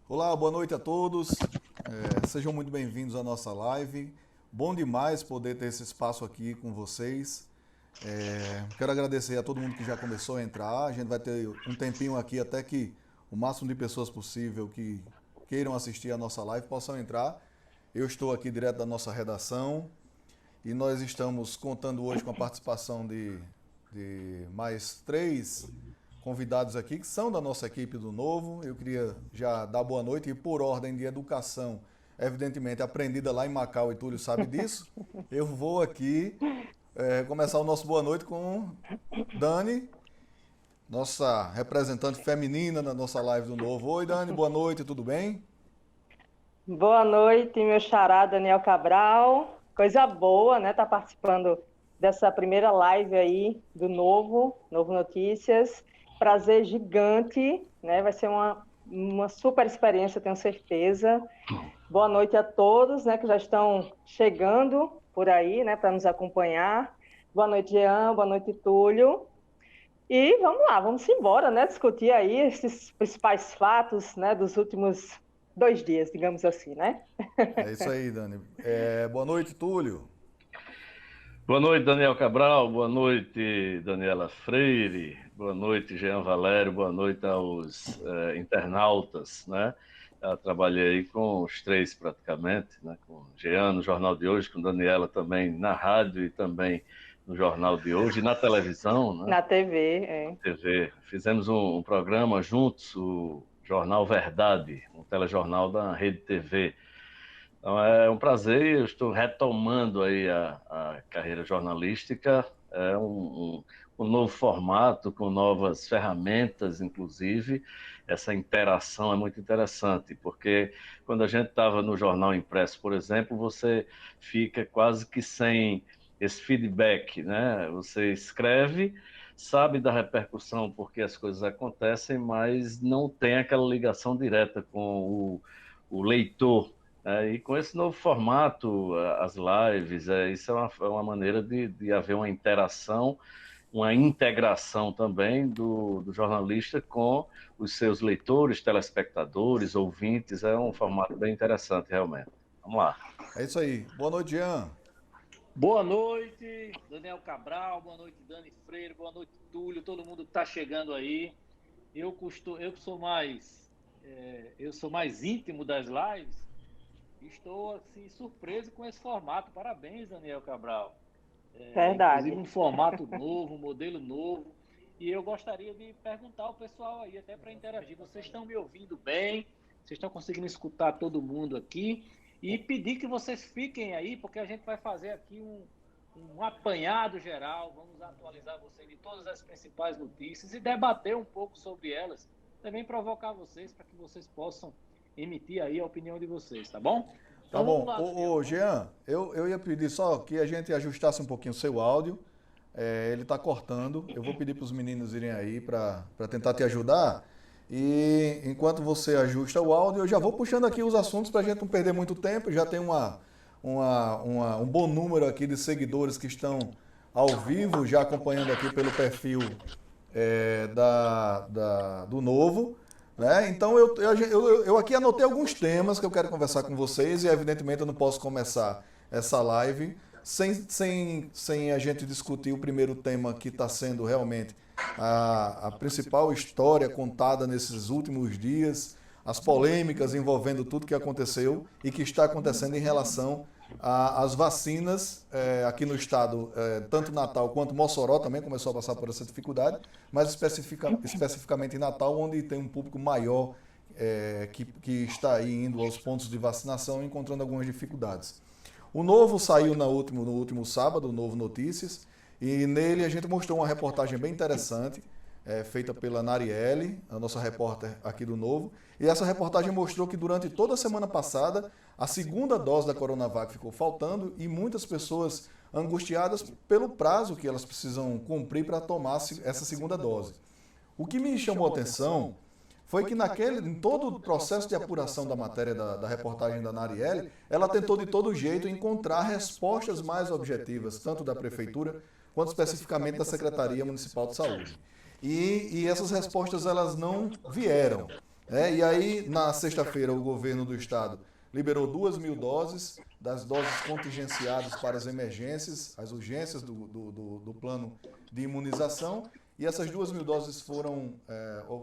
Olá, boa noite a todos. Sejam muito bem-vindos à nossa live. Bom demais poder ter esse espaço aqui com vocês. Quero agradecer a todo mundo que já começou a entrar. A gente vai ter um tempinho aqui até que o máximo de pessoas possível que queiram assistir a nossa live possam entrar. Eu estou aqui direto da nossa redação e nós estamos contando hoje com a participação de mais 3 convidados aqui que são da nossa equipe do Novo. Eu queria já dar boa noite e por ordem de educação, evidentemente aprendida lá em Macau, e Túlio sabe disso, eu vou aqui começar o nosso boa noite com Dani, nossa representante feminina na nossa live do Novo. Oi Dani, boa noite, tudo bem? Boa noite, meu xará Daniel Cabral. Coisa boa, né? Tá participando dessa primeira live aí do Novo Notícias. Prazer gigante, né? Vai ser uma super experiência, tenho certeza. Boa noite a todos, né, que já estão chegando por aí, né, para nos acompanhar. Boa noite, Jean. Boa noite, Túlio. E vamos lá, vamos embora, né, discutir aí esses principais fatos, né, dos últimos 2 dias, digamos assim, né? É isso aí, Dani. Boa noite, Túlio. Boa noite, Daniel Cabral, boa noite, Daniela Freire, boa noite, Jean Valério, boa noite aos internautas, né? Eu trabalhei aí com os 3 praticamente, né? Com o Jean no Jornal de Hoje, com Daniela também na rádio e também no Jornal de Hoje, e na televisão, né? Na TV, TV. Fizemos um programa juntos, o Jornal Verdade, um telejornal da Rede TV. Então é um prazer, eu estou retomando aí a carreira jornalística, é um novo formato, com novas ferramentas, inclusive. Essa interação é muito interessante, porque quando a gente estava no jornal impresso, por exemplo, você fica quase que sem esse feedback, né? Você escreve, sabe da repercussão porque as coisas acontecem, mas não tem aquela ligação direta com o leitor. E com esse novo formato, as lives, isso é uma maneira de haver uma interação, uma integração também do jornalista com os seus leitores, telespectadores, ouvintes. É um formato bem interessante, realmente. Vamos lá. É isso aí. Boa noite, Jean. Boa noite, Daniel Cabral, boa noite, Dani Freire, boa noite, Túlio, todo mundo que está chegando aí. Eu que sou mais íntimo das lives. Estou assim surpreso com esse formato. Parabéns, Daniel Cabral. Verdade. Inclusive um formato novo, um modelo novo. E eu gostaria de perguntar ao pessoal aí, até para interagir. Vocês estão me ouvindo bem? Vocês estão conseguindo escutar todo mundo aqui? E pedir que vocês fiquem aí, porque a gente vai fazer aqui um apanhado geral. Vamos atualizar vocês de todas as principais notícias e debater um pouco sobre elas. Também provocar vocês para que vocês possam emitir aí a opinião de vocês, tá bom? Tá bom. Ô, Jean, eu ia pedir só que a gente ajustasse um pouquinho o seu áudio. Ele está cortando. Eu vou pedir para os meninos irem aí para tentar te ajudar. E enquanto você ajusta o áudio, eu já vou puxando aqui os assuntos para a gente não perder muito tempo. Já tem um bom número aqui de seguidores que estão ao vivo, já acompanhando aqui pelo perfil do Novo. Né? Então eu aqui anotei alguns temas que eu quero conversar com vocês e evidentemente eu não posso começar essa live sem a gente discutir o primeiro tema que está sendo realmente a principal história contada nesses últimos dias, as polêmicas envolvendo tudo que aconteceu e que está acontecendo em relação às vacinas aqui no estado, tanto Natal quanto Mossoró também começou a passar por essa dificuldade, mas especificamente em Natal, onde tem um público maior que está aí indo aos pontos de vacinação e encontrando algumas dificuldades. O Novo saiu no último sábado, o Novo Notícias, e nele a gente mostrou uma reportagem bem interessante, feita pela Narielle, a nossa repórter aqui do Novo, e essa reportagem mostrou que durante toda a semana passada a segunda dose da Coronavac ficou faltando e muitas pessoas angustiadas pelo prazo que elas precisam cumprir para tomar essa segunda dose. O que me chamou a atenção foi que em todo o processo de apuração da matéria da reportagem da Narielle, ela tentou de todo jeito encontrar respostas mais objetivas, tanto da Prefeitura quanto especificamente da Secretaria Municipal de Saúde. E essas respostas elas não vieram. E aí, na sexta-feira, o governo do estado liberou 2.000 doses, das doses contingenciadas para as emergências, as urgências do plano de imunização, e essas 2.000 doses foram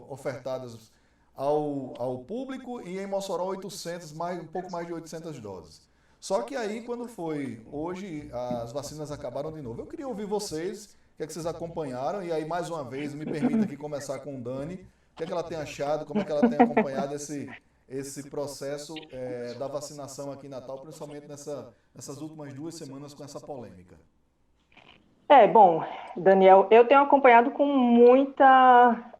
ofertadas ao público e em Mossoró 800, um pouco mais de 800 doses. Só que aí, quando foi hoje, as vacinas acabaram de novo. Eu queria ouvir vocês, o que é que vocês acompanharam, e aí, mais uma vez, me permita aqui começar com o Dani, o que é que ela tem achado, como é que ela tem acompanhado esse processo da vacinação aqui em Natal, principalmente nessas últimas 2 semanas com essa polêmica. Bom, Daniel, eu tenho acompanhado com muita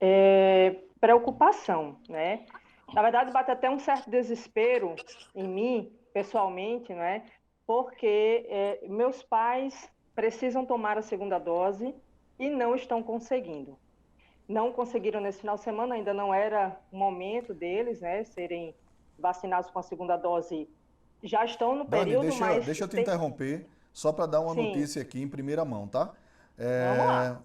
preocupação, né? Na verdade, bate até um certo desespero em mim, pessoalmente, né? Porque meus pais precisam tomar a segunda dose e não estão conseguindo. Não conseguiram nesse final de semana, ainda não era o momento deles, né, serem vacinados com a segunda dose. Já estão no período, Dani, deixa eu te interromper, só para dar uma notícia aqui em primeira mão, tá? Vamos lá.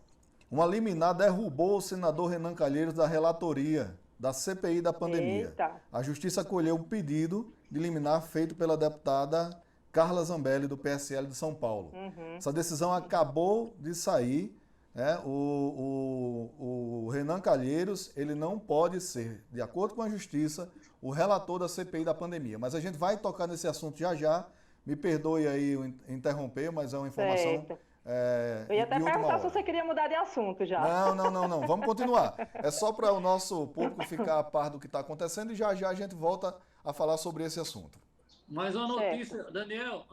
Uma liminar derrubou o senador Renan Calheiros da relatoria da CPI da pandemia. Eita. A Justiça acolheu o pedido de liminar feito pela deputada Carla Zambelli, do PSL de São Paulo. Essa decisão acabou de sair. O Renan Calheiros, ele não pode ser, de acordo com a Justiça, o relator da CPI da pandemia. Mas a gente vai tocar nesse assunto já já. Me perdoe aí interromper, mas é uma informação eu ia até perguntar se você queria mudar de assunto já. Não. Vamos continuar. É só para o nosso público ficar a par do que está acontecendo e já já a gente volta a falar sobre esse assunto. Mas uma notícia, Daniel,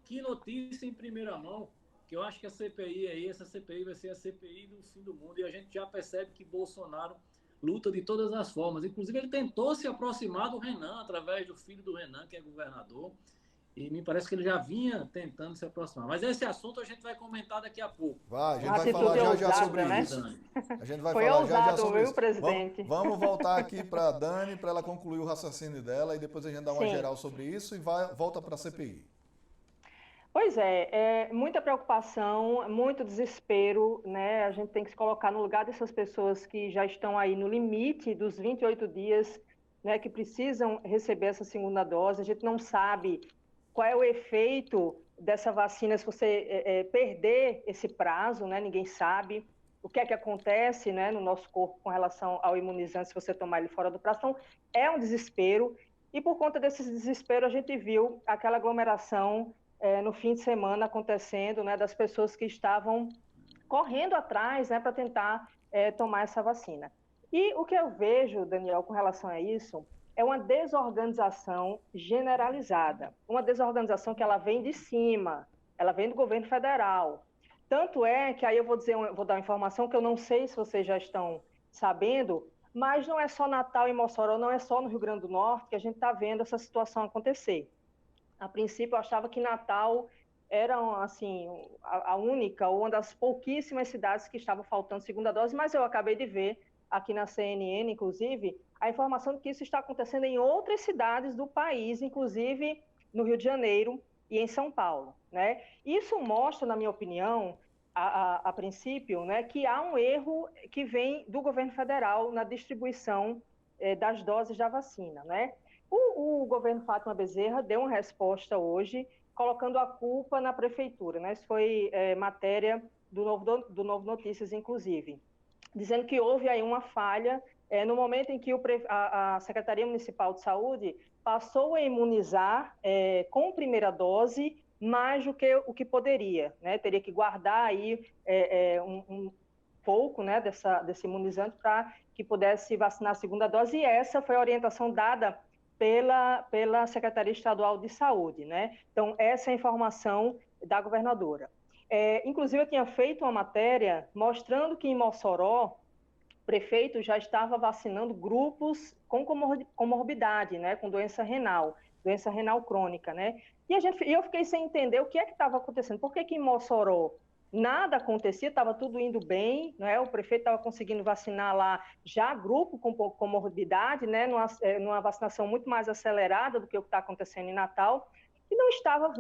que notícia em primeira mão, que eu acho que a CPI aí, essa CPI vai ser a CPI do fim do mundo, e a gente já percebe que Bolsonaro luta de todas as formas. Inclusive, ele tentou se aproximar do Renan, através do filho do Renan, que é governador, e me parece que ele já vinha tentando se aproximar. Mas esse assunto a gente vai comentar daqui a pouco. A gente vai falar já sobre isso. A gente vai falar já sobre isso. Presidente? Vamos voltar aqui para a Dani, para ela concluir o raciocínio dela, e depois a gente dá uma geral sobre isso e volta para a CPI. Pois muita preocupação, muito desespero, né? A gente tem que se colocar no lugar dessas pessoas que já estão aí no limite dos 28 dias, né, que precisam receber essa segunda dose. A gente não sabe qual é o efeito dessa vacina se você perder esse prazo, né? Ninguém sabe o que é que acontece, né, no nosso corpo com relação ao imunizante se você tomar ele fora do prazo. Então, é um desespero, e por conta desse desespero a gente viu aquela aglomeração no fim de semana acontecendo, né, das pessoas que estavam correndo atrás, né, para tentar tomar essa vacina. E o que eu vejo, Daniel, com relação a isso, é uma desorganização generalizada, uma desorganização que ela vem de cima, ela vem do governo federal. Tanto é que aí eu vou dar uma informação que eu não sei se vocês já estão sabendo, mas não é só Natal e Mossoró, não é só no Rio Grande do Norte que a gente está vendo essa situação acontecer. A princípio, eu achava que Natal era, assim, a única, ou uma das pouquíssimas cidades que estava faltando segunda dose, mas eu acabei de ver aqui na CNN, inclusive, a informação de que isso está acontecendo em outras cidades do país, inclusive no Rio de Janeiro e em São Paulo, né? Isso mostra, na minha opinião, a princípio, né, que há um erro que vem do governo federal na distribuição das doses da vacina, né? O governo Fátima Bezerra deu uma resposta hoje, colocando a culpa na prefeitura, né? Isso foi matéria do Novo Notícias, inclusive, dizendo que houve aí uma falha no momento em que a Secretaria Municipal de Saúde passou a imunizar com primeira dose mais do que o que poderia, né? Teria que guardar aí um pouco, né, desse imunizante para que pudesse vacinar a segunda dose, e essa foi a orientação dada pela Secretaria Estadual de Saúde, né? Então, essa é a informação da governadora. Inclusive, eu tinha feito uma matéria mostrando que em Mossoró, o prefeito já estava vacinando grupos com comorbidade, né? Com doença renal crônica, né? E eu fiquei sem entender o que é que estava acontecendo. Por que em Mossoró nada acontecia, estava tudo indo bem, né? O prefeito estava conseguindo vacinar lá já grupo com comorbidade, né? Numa vacinação muito mais acelerada do que o que está acontecendo em Natal, e não estava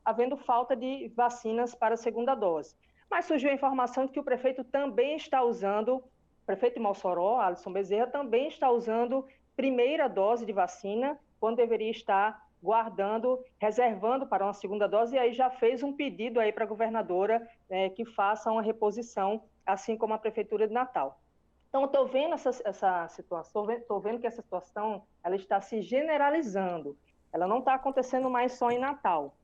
havendo falta de vacinas para a segunda dose. Mas surgiu a informação de que o prefeito também está usando, o prefeito de Mossoró, Alisson Bezerra, também está usando primeira dose de vacina, quando deveria estar guardando, reservando para uma segunda dose, e aí já fez um pedido aí para a governadora que faça uma reposição, assim como a Prefeitura de Natal. Então, estou vendo essa situação, estou vendo que essa situação ela está se generalizando, ela não está acontecendo mais só em Natal.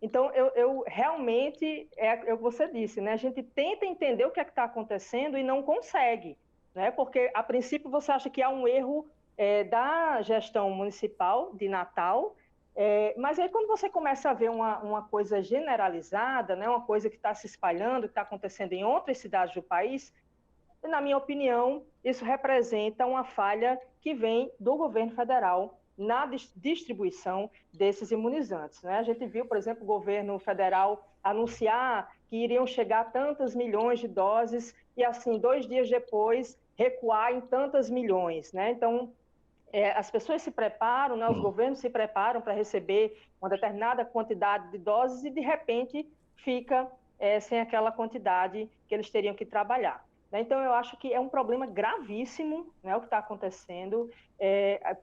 Então, eu realmente, é o que você disse, né? A gente tenta entender o que é que está acontecendo e não consegue, né? Porque, a princípio, você acha que há um erro da gestão municipal de Natal, mas aí quando você começa a ver uma coisa generalizada, né? Uma coisa que está se espalhando, que está acontecendo em outras cidades do país, na minha opinião, isso representa uma falha que vem do governo federal na distribuição desses imunizantes, né? A gente viu, por exemplo, o governo federal anunciar que iriam chegar tantas milhões de doses e, assim, 2 dias depois, recuar em tantas milhões, né? Então, as pessoas se preparam, né? Os governos se preparam para receber uma determinada quantidade de doses e, de repente, fica sem aquela quantidade que eles teriam que trabalhar. Então, eu acho que é um problema gravíssimo, né, o que está acontecendo,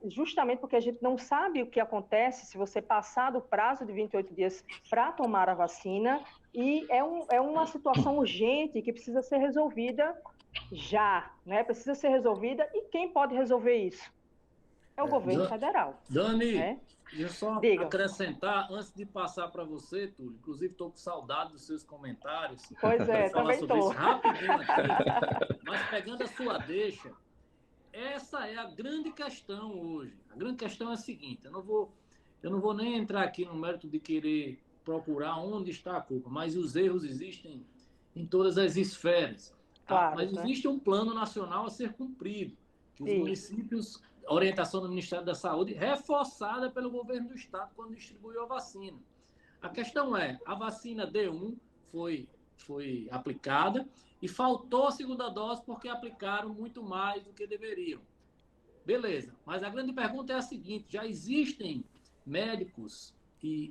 justamente porque a gente não sabe o que acontece se você passar do prazo de 28 dias para tomar a vacina, e é uma situação urgente que precisa ser resolvida já, né? Precisa ser resolvida, e quem pode resolver isso? É o governo federal. Dani, né? deixa eu só Diga. acrescentar, antes de passar para você, Túlio, inclusive estou com saudade dos seus comentários. Pois é, falar também sobre estou. isso rapidinho aqui, mas pegando a sua deixa, essa é a grande questão hoje. A grande questão é a seguinte, eu não vou nem entrar aqui no mérito de querer procurar onde está a culpa, mas os erros existem em todas as esferas. Tá? Claro, Mas né? existe um plano nacional a ser cumprido, que os Isso. municípios, a orientação do Ministério da Saúde, reforçada pelo governo do Estado quando distribuiu a vacina. A questão é, a vacina D1 foi aplicada e faltou a segunda dose porque aplicaram muito mais do que deveriam. Beleza, mas a grande pergunta é a seguinte, já existem médicos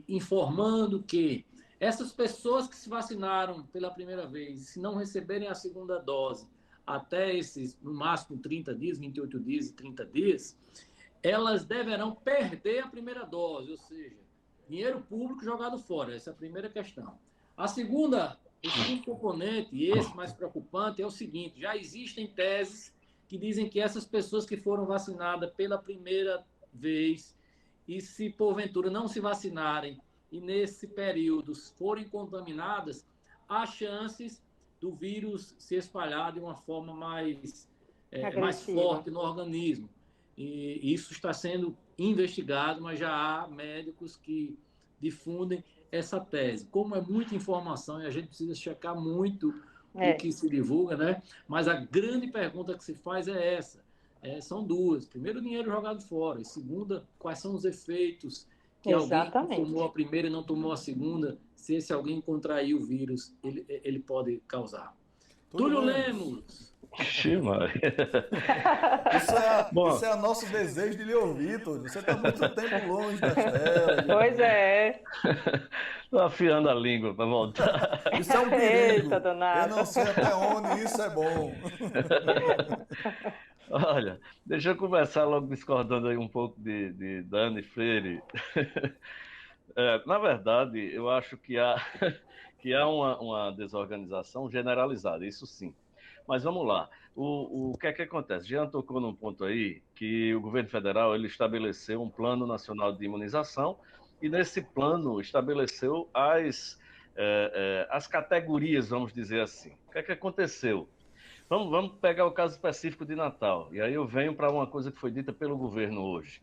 informando que essas pessoas que se vacinaram pela primeira vez, se não receberem a segunda dose até esses, no máximo, 30 dias, 28 dias e 30 dias, elas deverão perder a primeira dose, ou seja, dinheiro público jogado fora. Essa é a primeira questão. O segundo componente, e esse mais preocupante, é o seguinte, já existem teses que dizem que essas pessoas que foram vacinadas pela primeira vez e se porventura não se vacinarem e nesse período forem contaminadas, há chances do vírus se espalhar de uma forma mais forte no organismo. E isso está sendo investigado, mas já há médicos que difundem essa tese. Como é muita informação e a gente precisa checar muito o que se divulga, né? Mas a grande pergunta que se faz é essa. São duas. Primeiro, o dinheiro jogado fora. E segunda, quais são os efeitos que alguém que tomou a primeira e não tomou a segunda, se esse alguém contrair o vírus, ele pode causar. Túlio Lemos! Isso é o nosso desejo de lhe ouvir, Túlio. Você está muito tempo longe das telas. Pois é. Estou afiando a língua para voltar. Isso é um perigo. Eita, danado. Eu não sei até onde isso é bom. Olha, deixa eu começar logo discordando aí um pouco de Dani Freire. Na verdade, eu acho que há uma desorganização generalizada, isso sim. Mas vamos lá. O que é que acontece? Jean tocou num ponto aí que o governo federal ele estabeleceu um plano nacional de imunização e nesse plano estabeleceu as categorias, vamos dizer assim. O que é que aconteceu? Vamos pegar o caso específico de Natal. E aí eu venho para uma coisa que foi dita pelo governo hoje.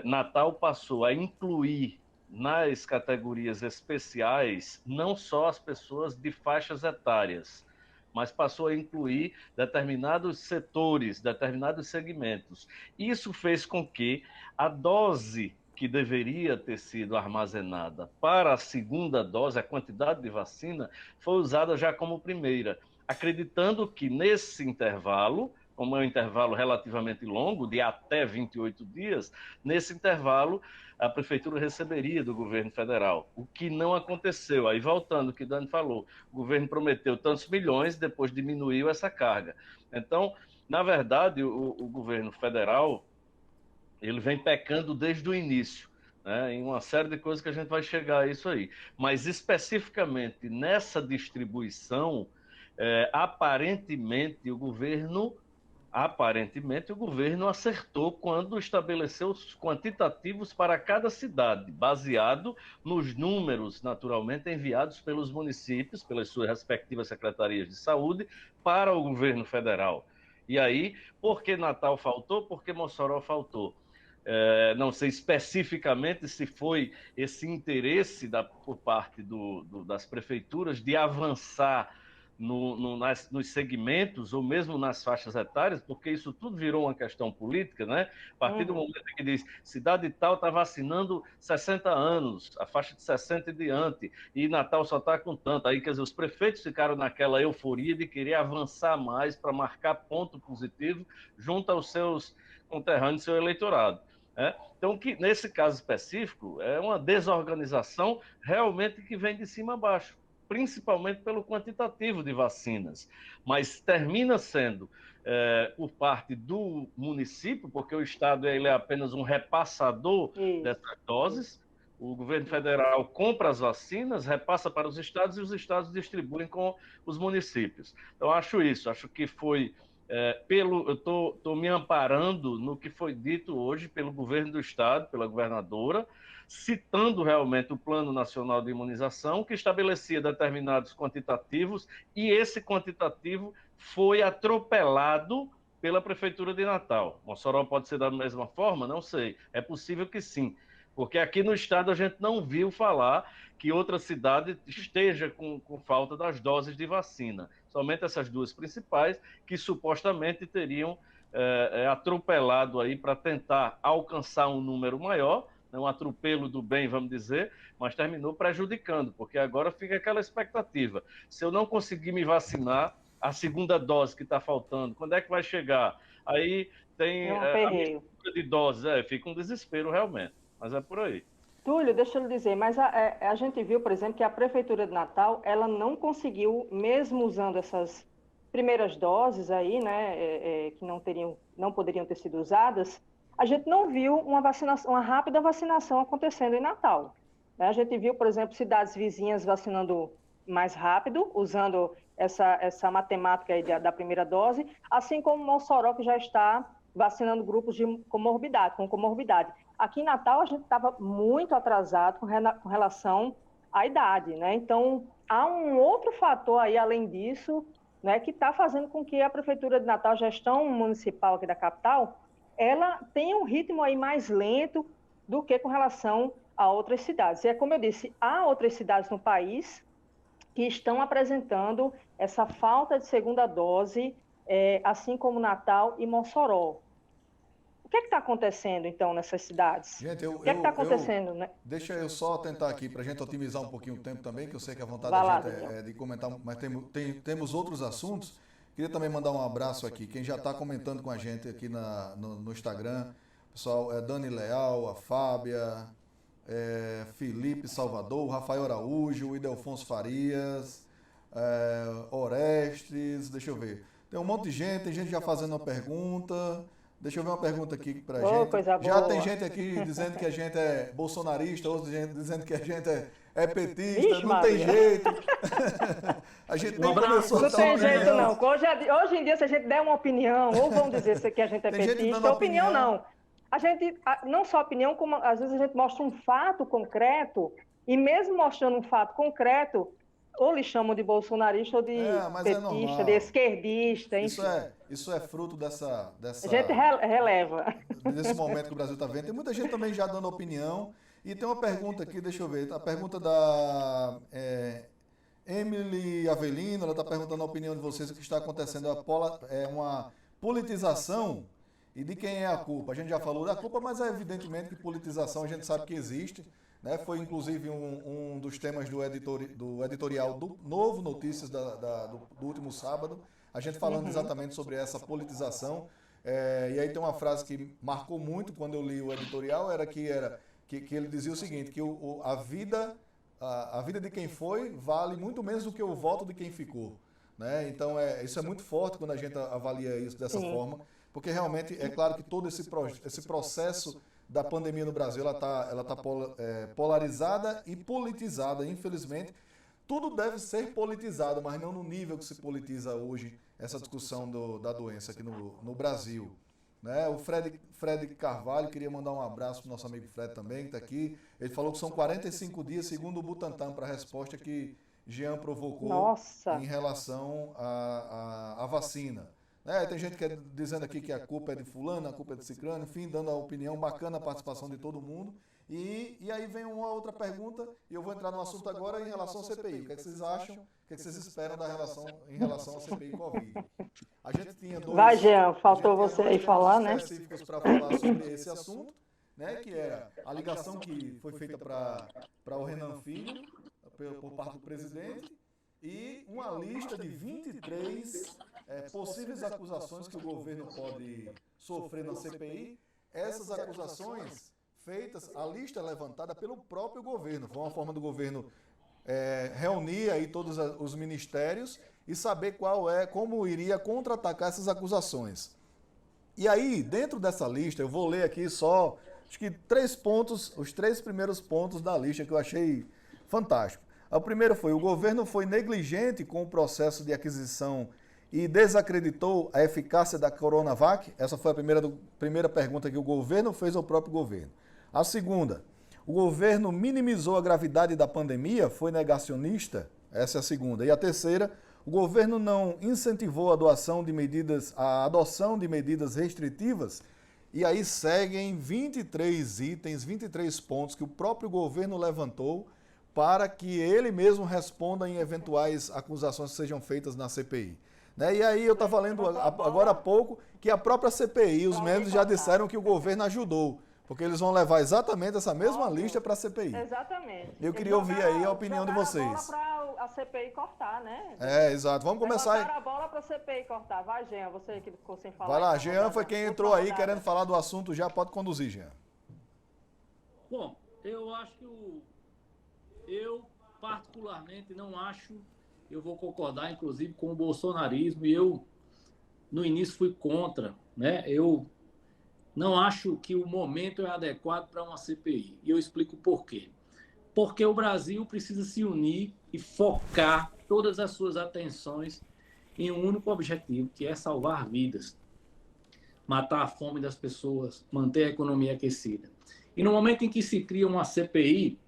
Natal passou a incluir nas categorias especiais não só as pessoas de faixas etárias, mas passou a incluir determinados setores, determinados segmentos. Isso fez com que a dose que deveria ter sido armazenada para a segunda dose, a quantidade de vacina, foi usada já como primeira, acreditando que nesse intervalo, como é um intervalo relativamente longo, de até 28 dias, nesse intervalo a prefeitura receberia do governo federal, o que não aconteceu. Aí, voltando ao que o Dani falou, o governo prometeu tantos milhões, depois diminuiu essa carga. Então, na verdade, o governo federal, ele vem pecando desde o início, né, em uma série de coisas que a gente vai chegar a isso aí. Mas, especificamente nessa distribuição, aparentemente o governo acertou quando estabeleceu os quantitativos para cada cidade, baseado nos números, naturalmente, enviados pelos municípios, pelas suas respectivas secretarias de saúde, para o governo federal. E aí, por que Natal faltou? Por que Mossoró faltou? Não sei especificamente se foi esse interesse por parte das prefeituras de avançar nos segmentos ou mesmo nas faixas etárias, porque isso tudo virou uma questão política, né? A partir do momento que diz cidade tal está vacinando 60 anos, a faixa de 60 e diante, e Natal só está com tanto. Aí, quer dizer, os prefeitos ficaram naquela euforia de querer avançar mais para marcar ponto positivo junto aos seus conterrâneos, seu eleitorado. Então, nesse caso específico, é uma desorganização realmente que vem de cima a baixo, principalmente pelo quantitativo de vacinas, mas termina sendo por parte do município, porque o Estado ele é apenas um repassador dessas doses. O governo federal compra as vacinas, repassa para os estados e os estados distribuem com os municípios. Então, acho que foi eu estou me amparando no que foi dito hoje pelo governo do estado, pela governadora, citando realmente o Plano Nacional de Imunização, que estabelecia determinados quantitativos, e esse quantitativo foi atropelado pela Prefeitura de Natal. Mossoró pode ser da mesma forma? Não sei. É possível que sim. Porque aqui no estado a gente não viu falar que outra cidade esteja com falta das doses de vacina. Somente essas duas principais que supostamente teriam atropelado aí para tentar alcançar um número maior, um atropelo do bem, vamos dizer, mas terminou prejudicando, porque agora fica aquela expectativa. Se eu não conseguir me vacinar, a segunda dose que está faltando, quando é que vai chegar? Aí tem a mistura de doses, fica um desespero realmente. Mas é por aí. Túlio, deixa eu lhe dizer, mas a gente viu, por exemplo, que a Prefeitura de Natal, ela não conseguiu, mesmo usando essas primeiras doses aí, né, que não poderiam ter sido usadas, a gente não viu uma rápida vacinação acontecendo em Natal. A gente viu, por exemplo, cidades vizinhas vacinando mais rápido, usando essa matemática aí da primeira dose, assim como Mossoró, que já está vacinando grupos com comorbidade. Aqui em Natal, a gente estava muito atrasado com relação à idade, né? Então, há um outro fator aí, além disso, né, que está fazendo com que a Prefeitura de Natal, gestão municipal aqui da capital, ela tenha um ritmo aí mais lento do que com relação a outras cidades. E é como eu disse, há outras cidades no país que estão apresentando essa falta de segunda dose, assim como Natal e Mossoró. O que está acontecendo, então, nessas cidades? Gente, o que está acontecendo, né? Deixa eu só tentar aqui, para a gente otimizar um pouquinho o tempo também, que eu sei que a vontade da gente é de comentar, mas temos outros assuntos. Queria também mandar um abraço aqui, quem já está comentando com a gente aqui no Instagram, pessoal, Dani Leal, a Fábia, Felipe Salvador, Rafael Araújo, o Idelfonso Farias, Orestes, deixa eu ver. Tem um monte de gente, tem gente já fazendo uma pergunta. Deixa eu ver uma pergunta aqui pra gente. Coisa já boa. tem gente aqui dizendo que a gente é bolsonarista, outros dizendo que a gente é petista, não tem jeito. A gente nem começou a Não tem jeito não. Hoje em dia, se a gente der uma opinião, ou vão dizer que a gente é petista, opinião não. A gente, não só opinião, como às vezes a gente mostra um fato concreto, e mesmo mostrando um fato concreto, ou lhe chamam de bolsonarista, ou de petista, de esquerdista, enfim. Isso é fruto dessa... A gente releva. Desse momento que o Brasil está vendo. Tem muita gente também já dando opinião. E tem uma pergunta aqui, deixa eu ver. A pergunta da Emily Avelino, ela está perguntando a opinião de vocês, o que está acontecendo. É uma politização E de quem é a culpa? A gente já falou da culpa, mas é evidentemente que politização a gente sabe que existe. Né? Foi inclusive um dos temas do editorial do Novo Notícias do último sábado, a gente falando exatamente sobre essa politização. E aí tem uma frase que marcou muito quando eu li o editorial, que ele dizia o seguinte, que a vida de quem foi vale muito menos do que o voto de quem ficou. Né? Então isso é muito forte quando a gente avalia isso dessa forma, porque realmente é claro que todo esse processo da pandemia no Brasil ela tá polarizada e politizada, infelizmente. Tudo deve ser politizado, mas não no nível que se politiza hoje essa discussão da doença aqui no Brasil. Né? O Fred Carvalho, queria mandar um abraço para o nosso amigo Fred também, que está aqui. Ele falou que são 45 dias, segundo o Butantan, para a resposta que Jean provocou em relação à vacina. Né? Tem gente dizendo aqui que a culpa é de fulano, a culpa é de ciclano, enfim, dando a opinião, bacana a participação de todo mundo. E aí vem uma outra pergunta, e eu vou entrar no assunto agora em relação ao CPI. O que é que vocês acham, o que é que vocês esperam em relação ao CPI Covid? A gente tinha Vai, Jean, faltou você aí falar, né? Específicos para falar sobre esse assunto, né, que era a ligação que foi feita para o Renan Filho, por parte do presidente, e uma lista de 23 possíveis acusações que o governo pode sofrer na CPI. Essas acusações feitas, a lista é levantada pelo próprio governo. Foi uma forma do governo reunir aí todos os ministérios e saber como iria contra-atacar essas acusações. E aí, dentro dessa lista, eu vou ler aqui só, acho que 3 pontos, os 3 primeiros pontos da lista que eu achei fantástico. O primeiro foi: o governo foi negligente com o processo de aquisição e desacreditou a eficácia da Coronavac. Essa foi a primeira pergunta que o governo fez ao próprio governo. A segunda: o governo minimizou a gravidade da pandemia, foi negacionista? Essa é a segunda. E a terceira: o governo não incentivou a adoção de medidas restritivas? E aí seguem 23 itens, 23 pontos que o próprio governo levantou para que ele mesmo responda em eventuais acusações que sejam feitas na CPI. Né? E aí eu estava lendo agora há pouco que a própria CPI, os membros já disseram que o governo ajudou, porque eles vão levar exatamente essa mesma lista para a CPI. Exatamente. Eu queria ouvir aí a opinião de vocês. A bola para a CPI cortar, né? Exato. Vamos começar aí. A bola para a CPI cortar. Vai, Jean, você que ficou sem falar. Vai lá, Jean foi quem entrou aí querendo falar do assunto, já pode conduzir, Jean. Bom, eu acho que eu particularmente não acho, eu vou concordar inclusive com o bolsonarismo, e eu no início fui contra, né? Eu não acho que o momento é adequado para uma CPI. E eu explico por quê. Porque o Brasil precisa se unir e focar todas as suas atenções em um único objetivo, que é salvar vidas, matar a fome das pessoas, manter a economia aquecida. E no momento em que se cria uma CPI,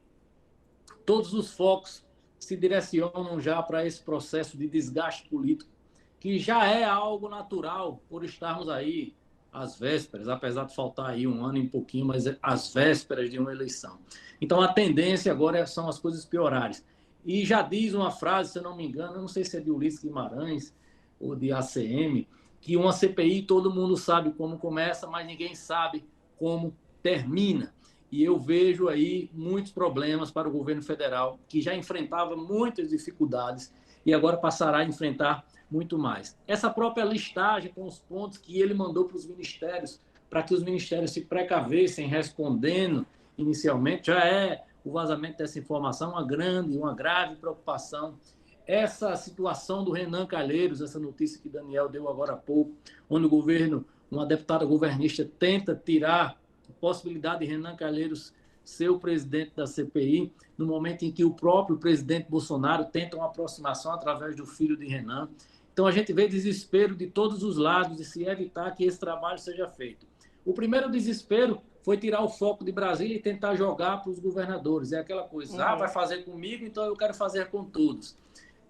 todos os focos se direcionam já para esse processo de desgaste político, que já é algo natural por estarmos aí às vésperas, apesar de faltar aí um ano e pouquinho, mas às vésperas de uma eleição. Então, a tendência agora são as coisas piorarem. E já diz uma frase, se eu não me engano, eu não sei se é de Ulisses Guimarães ou de ACM, que uma CPI todo mundo sabe como começa, mas ninguém sabe como termina. E eu vejo aí muitos problemas para o governo federal, que já enfrentava muitas dificuldades e agora passará a enfrentar muito mais. Essa própria listagem com os pontos que ele mandou para os ministérios, para que os ministérios se precavessem respondendo inicialmente, já é o vazamento dessa informação uma grave preocupação. Essa situação do Renan Calheiros, essa notícia que Daniel deu agora há pouco, onde o governo, uma deputada governista, tenta tirar a possibilidade de Renan Calheiros ser o presidente da CPI, no momento em que o próprio presidente Bolsonaro tenta uma aproximação através do filho de Renan. Então, a gente vê desespero de todos os lados de se evitar que esse trabalho seja feito. O primeiro desespero foi tirar o foco de Brasília e tentar jogar para os governadores. É aquela coisa, vai fazer comigo, então eu quero fazer com todos.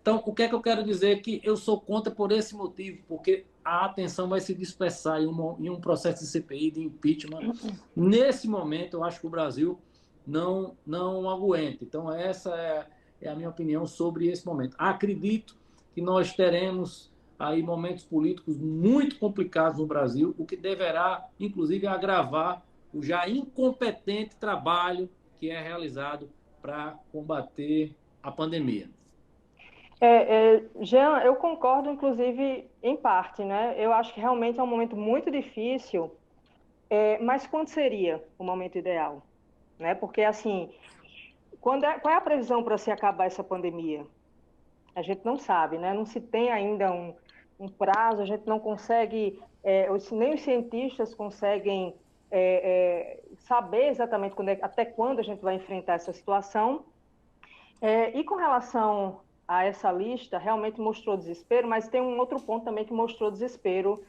Então, o que é que eu quero dizer? Que eu sou contra por esse motivo, porque a atenção vai se dispersar em um processo de CPI, de impeachment. Nesse momento, eu acho que o Brasil não aguenta. Então, essa é a minha opinião sobre esse momento. Acredito que nós teremos aí momentos políticos muito complicados no Brasil, o que deverá, inclusive, agravar o já incompetente trabalho que é realizado para combater a pandemia. Jean, eu concordo, inclusive, em parte, né? Eu acho que realmente é um momento muito difícil, mas quando seria o momento ideal? Né? Porque, assim, qual é a previsão para se acabar essa pandemia? A gente não sabe, né? Não se tem ainda um prazo, a gente não consegue, nem os cientistas conseguem saber exatamente até quando a gente vai enfrentar essa situação. E com relação a essa lista, realmente mostrou desespero, mas tem um outro ponto também que mostrou desespero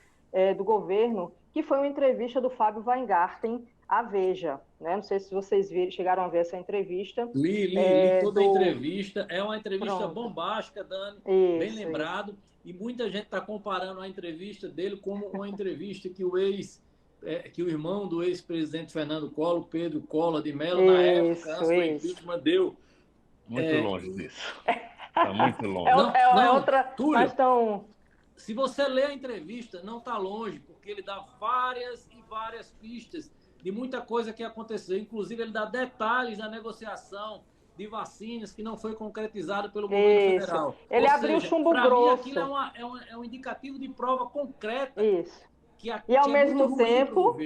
do governo, que foi uma entrevista do Fábio Weingarten à Veja. Né? Não sei se vocês chegaram a ver essa entrevista. Li toda a entrevista. É uma entrevista Pronto. Bombástica, Dani, bem lembrado. Isso. E muita gente está comparando a entrevista dele como uma entrevista que que o irmão do ex-presidente Fernando Collor, Pedro Collor de Mello, na época, antes do impeachment, deu. Muito longe disso. Está muito longe. Outra... Túlio, se você ler a entrevista, não está longe, porque ele dá várias e várias pistas de muita coisa que aconteceu. Inclusive, ele dá detalhes da negociação de vacinas que não foi concretizado pelo governo federal. Ele abriu chumbo grosso. Mim, aquilo é um indicativo de prova concreta. Isso. E ao mesmo tempo...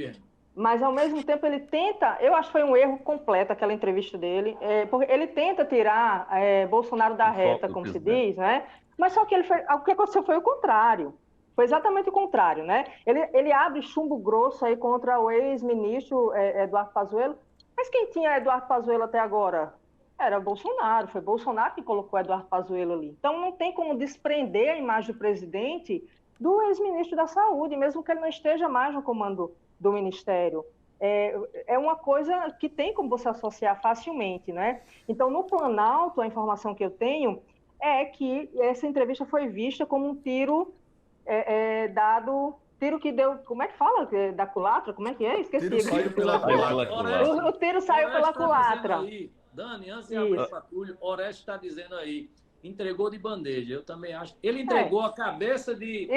Mas, ao mesmo tempo, ele tenta... Eu acho que foi um erro completo aquela entrevista dele, porque ele tenta tirar Bolsonaro da reta, como se diz, né? Mas só que o que aconteceu foi o contrário. Foi exatamente o contrário, né? Ele abre chumbo grosso aí contra o ex-ministro Eduardo Pazuello. Mas quem tinha Eduardo Pazuello até agora? Era Bolsonaro. Foi Bolsonaro que colocou Eduardo Pazuello ali. Então, não tem como desprender a imagem do presidente do ex-ministro da Saúde, mesmo que ele não esteja mais no comando do Ministério. É uma coisa que tem como você associar facilmente, né? Então, no Planalto, a informação que eu tenho é que essa entrevista foi vista como um tiro tiro que deu... Como é que fala? Da culatra? Como é que é? Esqueci. Tiro saiu pela culatra. O tiro saiu pela culatra. Dani, antes de abrir o patrulho, Oreste está dizendo aí, entregou de bandeja. Eu também acho. Ele entregou a cabeça de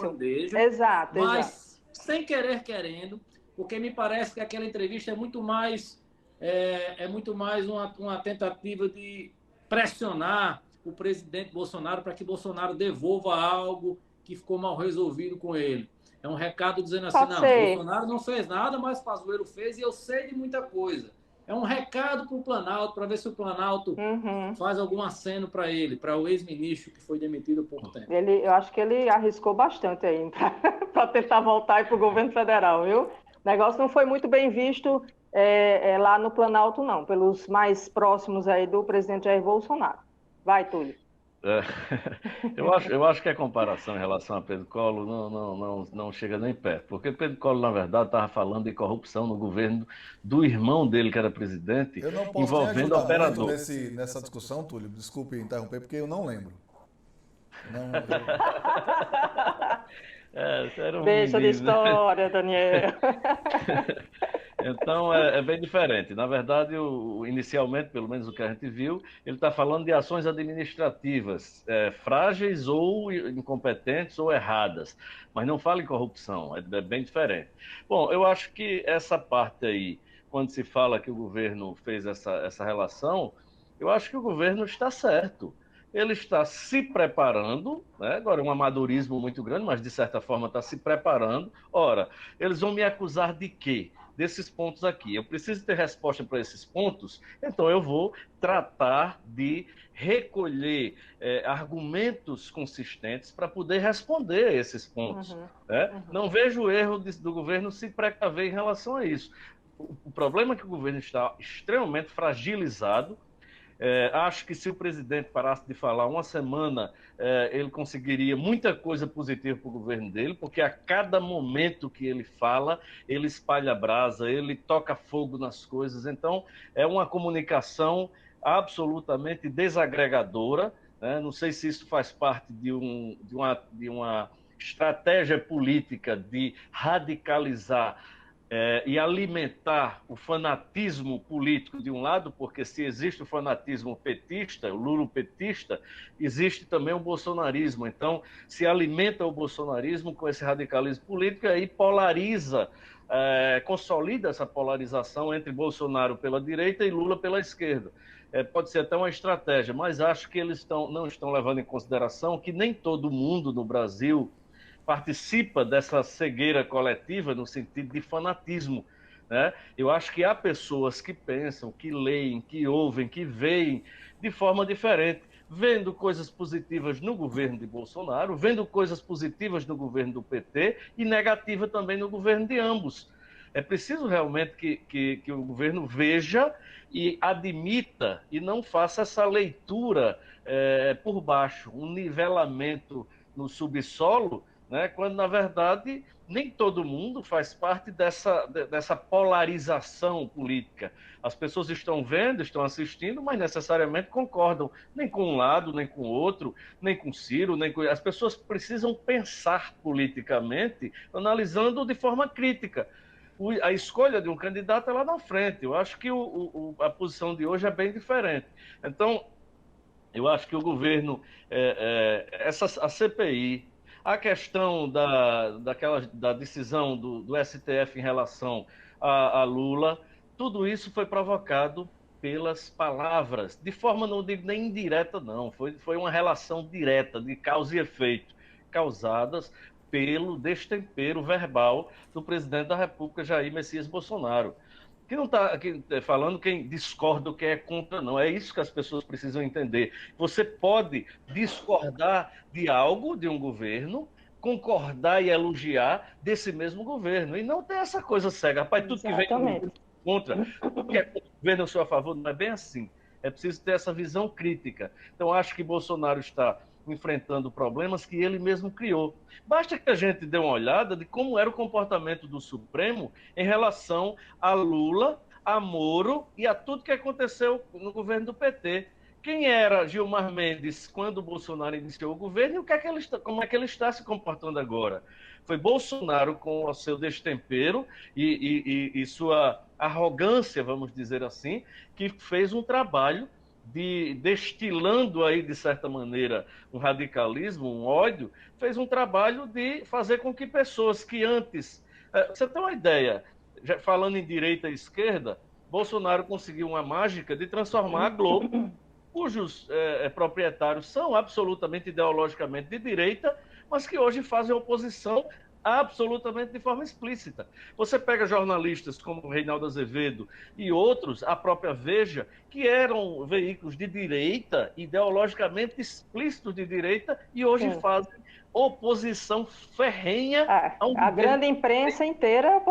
bandeja. Exato, mas sem querer querendo, porque me parece que aquela entrevista é muito mais uma tentativa de pressionar o presidente Bolsonaro para que Bolsonaro devolva algo que ficou mal resolvido com ele. É um recado dizendo assim, Bolsonaro não fez nada, mas Pazuello fez e eu sei de muita coisa. É um recado para o Planalto, para ver se o Planalto faz algum aceno para ele, para o ex-ministro que foi demitido há pouco tempo. Eu acho que ele arriscou bastante aí para tentar voltar para o governo federal, viu? O negócio não foi muito bem visto lá no Planalto, não, pelos mais próximos aí do presidente Jair Bolsonaro. Vai, Túlio. Eu acho que a comparação em relação a Pedro Collor não chega nem perto, porque Pedro Collor, na verdade, estava falando de corrupção no governo do irmão dele, que era presidente, envolvendo operador. Nessa discussão, Túlio, desculpe interromper, porque eu não lembro. Deixa de história, Daniel. Então, é bem diferente. Na verdade, inicialmente, pelo menos o que a gente viu, ele está falando de ações administrativas frágeis ou incompetentes ou erradas, mas não fala em corrupção, é bem diferente. Bom, eu acho que essa parte aí, quando se fala que o governo fez essa relação, eu acho que o governo está certo. Ele está se preparando, né? Agora é um amadorismo muito grande, mas de certa forma está se preparando. Ora, eles vão me acusar de quê? Desses pontos aqui. Eu preciso ter resposta para esses pontos, então eu vou tratar de recolher argumentos consistentes para poder responder a esses pontos. Não vejo o erro do governo se precaver em relação a isso. O problema é que o governo está extremamente fragilizado. Acho que se o presidente parasse de falar uma semana, ele conseguiria muita coisa positiva para o governo dele, porque a cada momento que ele fala, ele espalha brasa, ele toca fogo nas coisas. Então, é uma comunicação absolutamente desagregadora, né? Não sei se isso faz parte de uma estratégia política de radicalizar e alimentar o fanatismo político de um lado, porque se existe o fanatismo petista, o lulopetista, existe também o bolsonarismo. Então, se alimenta o bolsonarismo com esse radicalismo político e aí polariza, consolida essa polarização entre Bolsonaro pela direita e Lula pela esquerda. Pode ser até uma estratégia, mas acho que eles não estão levando em consideração que nem todo mundo no Brasil participa dessa cegueira coletiva no sentido de fanatismo, né? Eu acho que há pessoas que pensam, que leem, que ouvem, que veem de forma diferente, vendo coisas positivas no governo de Bolsonaro, vendo coisas positivas no governo do PT e negativa também no governo de ambos. É preciso realmente que o governo veja e admita e não faça essa leitura por baixo, um nivelamento no subsolo, né, quando, na verdade, nem todo mundo faz parte dessa polarização política. As pessoas estão vendo, estão assistindo, mas necessariamente concordam nem com um lado, nem com o outro, nem com Ciro, nem com... As pessoas precisam pensar politicamente, analisando de forma crítica. A escolha de um candidato é lá na frente. Eu acho que a posição de hoje é bem diferente. Então, eu acho que o governo, a CPI, a questão da decisão do STF em relação a Lula, tudo isso foi provocado pelas palavras, de forma, não digo nem indireta, não, foi uma relação direta de causa e efeito, causadas pelo destempero verbal do presidente da República, Jair Messias Bolsonaro. Que não está falando quem discorda ou quem é contra, não. É isso que as pessoas precisam entender. Você pode discordar de algo, de um governo, concordar e elogiar desse mesmo governo. E não ter essa coisa cega. Rapaz, tudo que vem contra, tudo que é contra o governo, eu sou a favor, não é bem assim. É preciso ter essa visão crítica. Então, acho que Bolsonaro está enfrentando problemas que ele mesmo criou. Basta que a gente dê uma olhada de como era o comportamento do Supremo em relação a Lula, a Moro e a tudo que aconteceu no governo do PT. Quem era Gilmar Mendes quando o Bolsonaro iniciou o governo e como é que ele está se comportando agora? Foi Bolsonaro, com o seu destempero e sua arrogância, vamos dizer assim, que fez um trabalho destilando aí, de certa maneira, um radicalismo, um ódio, fez um trabalho de fazer com que pessoas que antes... Você tem uma ideia, já falando em direita e esquerda, Bolsonaro conseguiu uma mágica de transformar a Globo, cujos proprietários são absolutamente ideologicamente de direita, mas que hoje fazem oposição absolutamente de forma explícita. Você pega jornalistas como Reinaldo Azevedo e outros, a própria Veja, que eram veículos de direita, ideologicamente explícitos de direita, e hoje fazem oposição ferrenha ao a grande imprensa inteira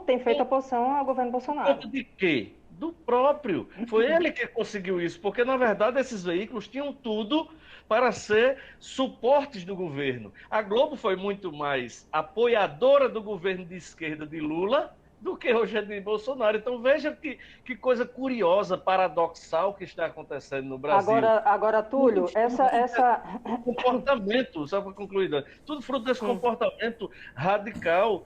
tem feito oposição ao governo Bolsonaro. De quê? Do próprio. Foi ele que conseguiu isso, porque, na verdade, esses veículos tinham tudo para ser suportes do governo. A Globo foi muito mais apoiadora do governo de esquerda de Lula do que hoje é de Bolsonaro. Então, veja que coisa curiosa, paradoxal que está acontecendo no Brasil. Agora Túlio, essa... Comportamento, só para concluir, tudo fruto desse comportamento radical.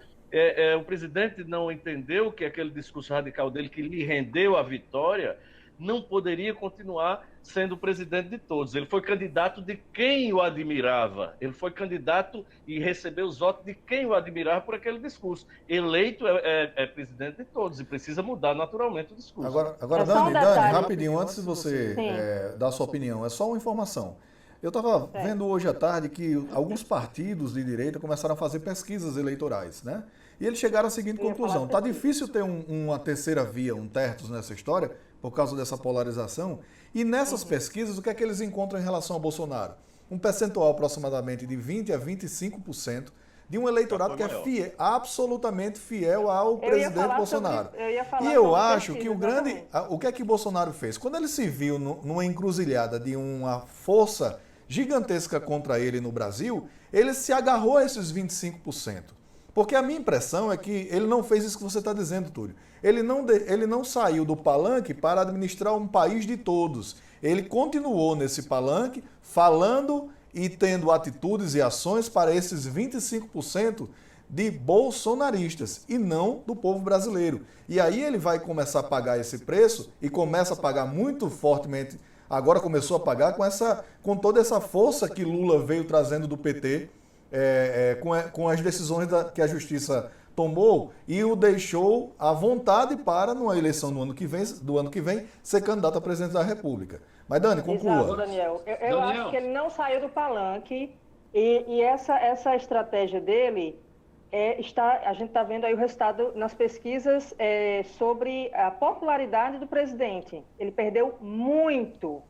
O presidente não entendeu que aquele discurso radical dele, que lhe rendeu a vitória, não poderia continuar sendo presidente de todos. Ele foi candidato de quem o admirava. Ele foi candidato e recebeu os votos de quem o admirava por aquele discurso. Eleito é presidente de todos e precisa mudar naturalmente o discurso. Agora Dani, rapidinho, antes de você dar a sua opinião, é só uma informação. Eu estava vendo hoje à tarde que alguns partidos de direita começaram a fazer pesquisas eleitorais, né? E eles chegaram à seguinte conclusão: está difícil ter uma terceira via, um tertus nessa história, por causa dessa polarização. E nessas pesquisas, o que é que eles encontram em relação ao Bolsonaro? Um percentual aproximadamente de 20% a 25% de um eleitorado que é absolutamente fiel ao presidente Bolsonaro. E eu acho que o que é que Bolsonaro fez? Quando ele se viu numa encruzilhada de uma força gigantesca contra ele no Brasil, ele se agarrou a esses 25%. Porque a minha impressão é que ele não fez isso que você está dizendo, Túlio. Ele não saiu do palanque para administrar um país de todos. Ele continuou nesse palanque falando e tendo atitudes e ações para esses 25% de bolsonaristas e não do povo brasileiro. E aí ele vai começar a pagar esse preço e começa a pagar muito fortemente. Agora começou a pagar com toda essa força que Lula veio trazendo do PT, com as decisões que a Justiça tomou e o deixou à vontade para, numa eleição do ano que vem, ser candidato a presidente da República. Mas, Dani, conclua. Exato, Daniel. Eu acho que ele não saiu do palanque e essa estratégia dele, a gente está vendo aí o resultado nas pesquisas sobre a popularidade do presidente. Ele perdeu muito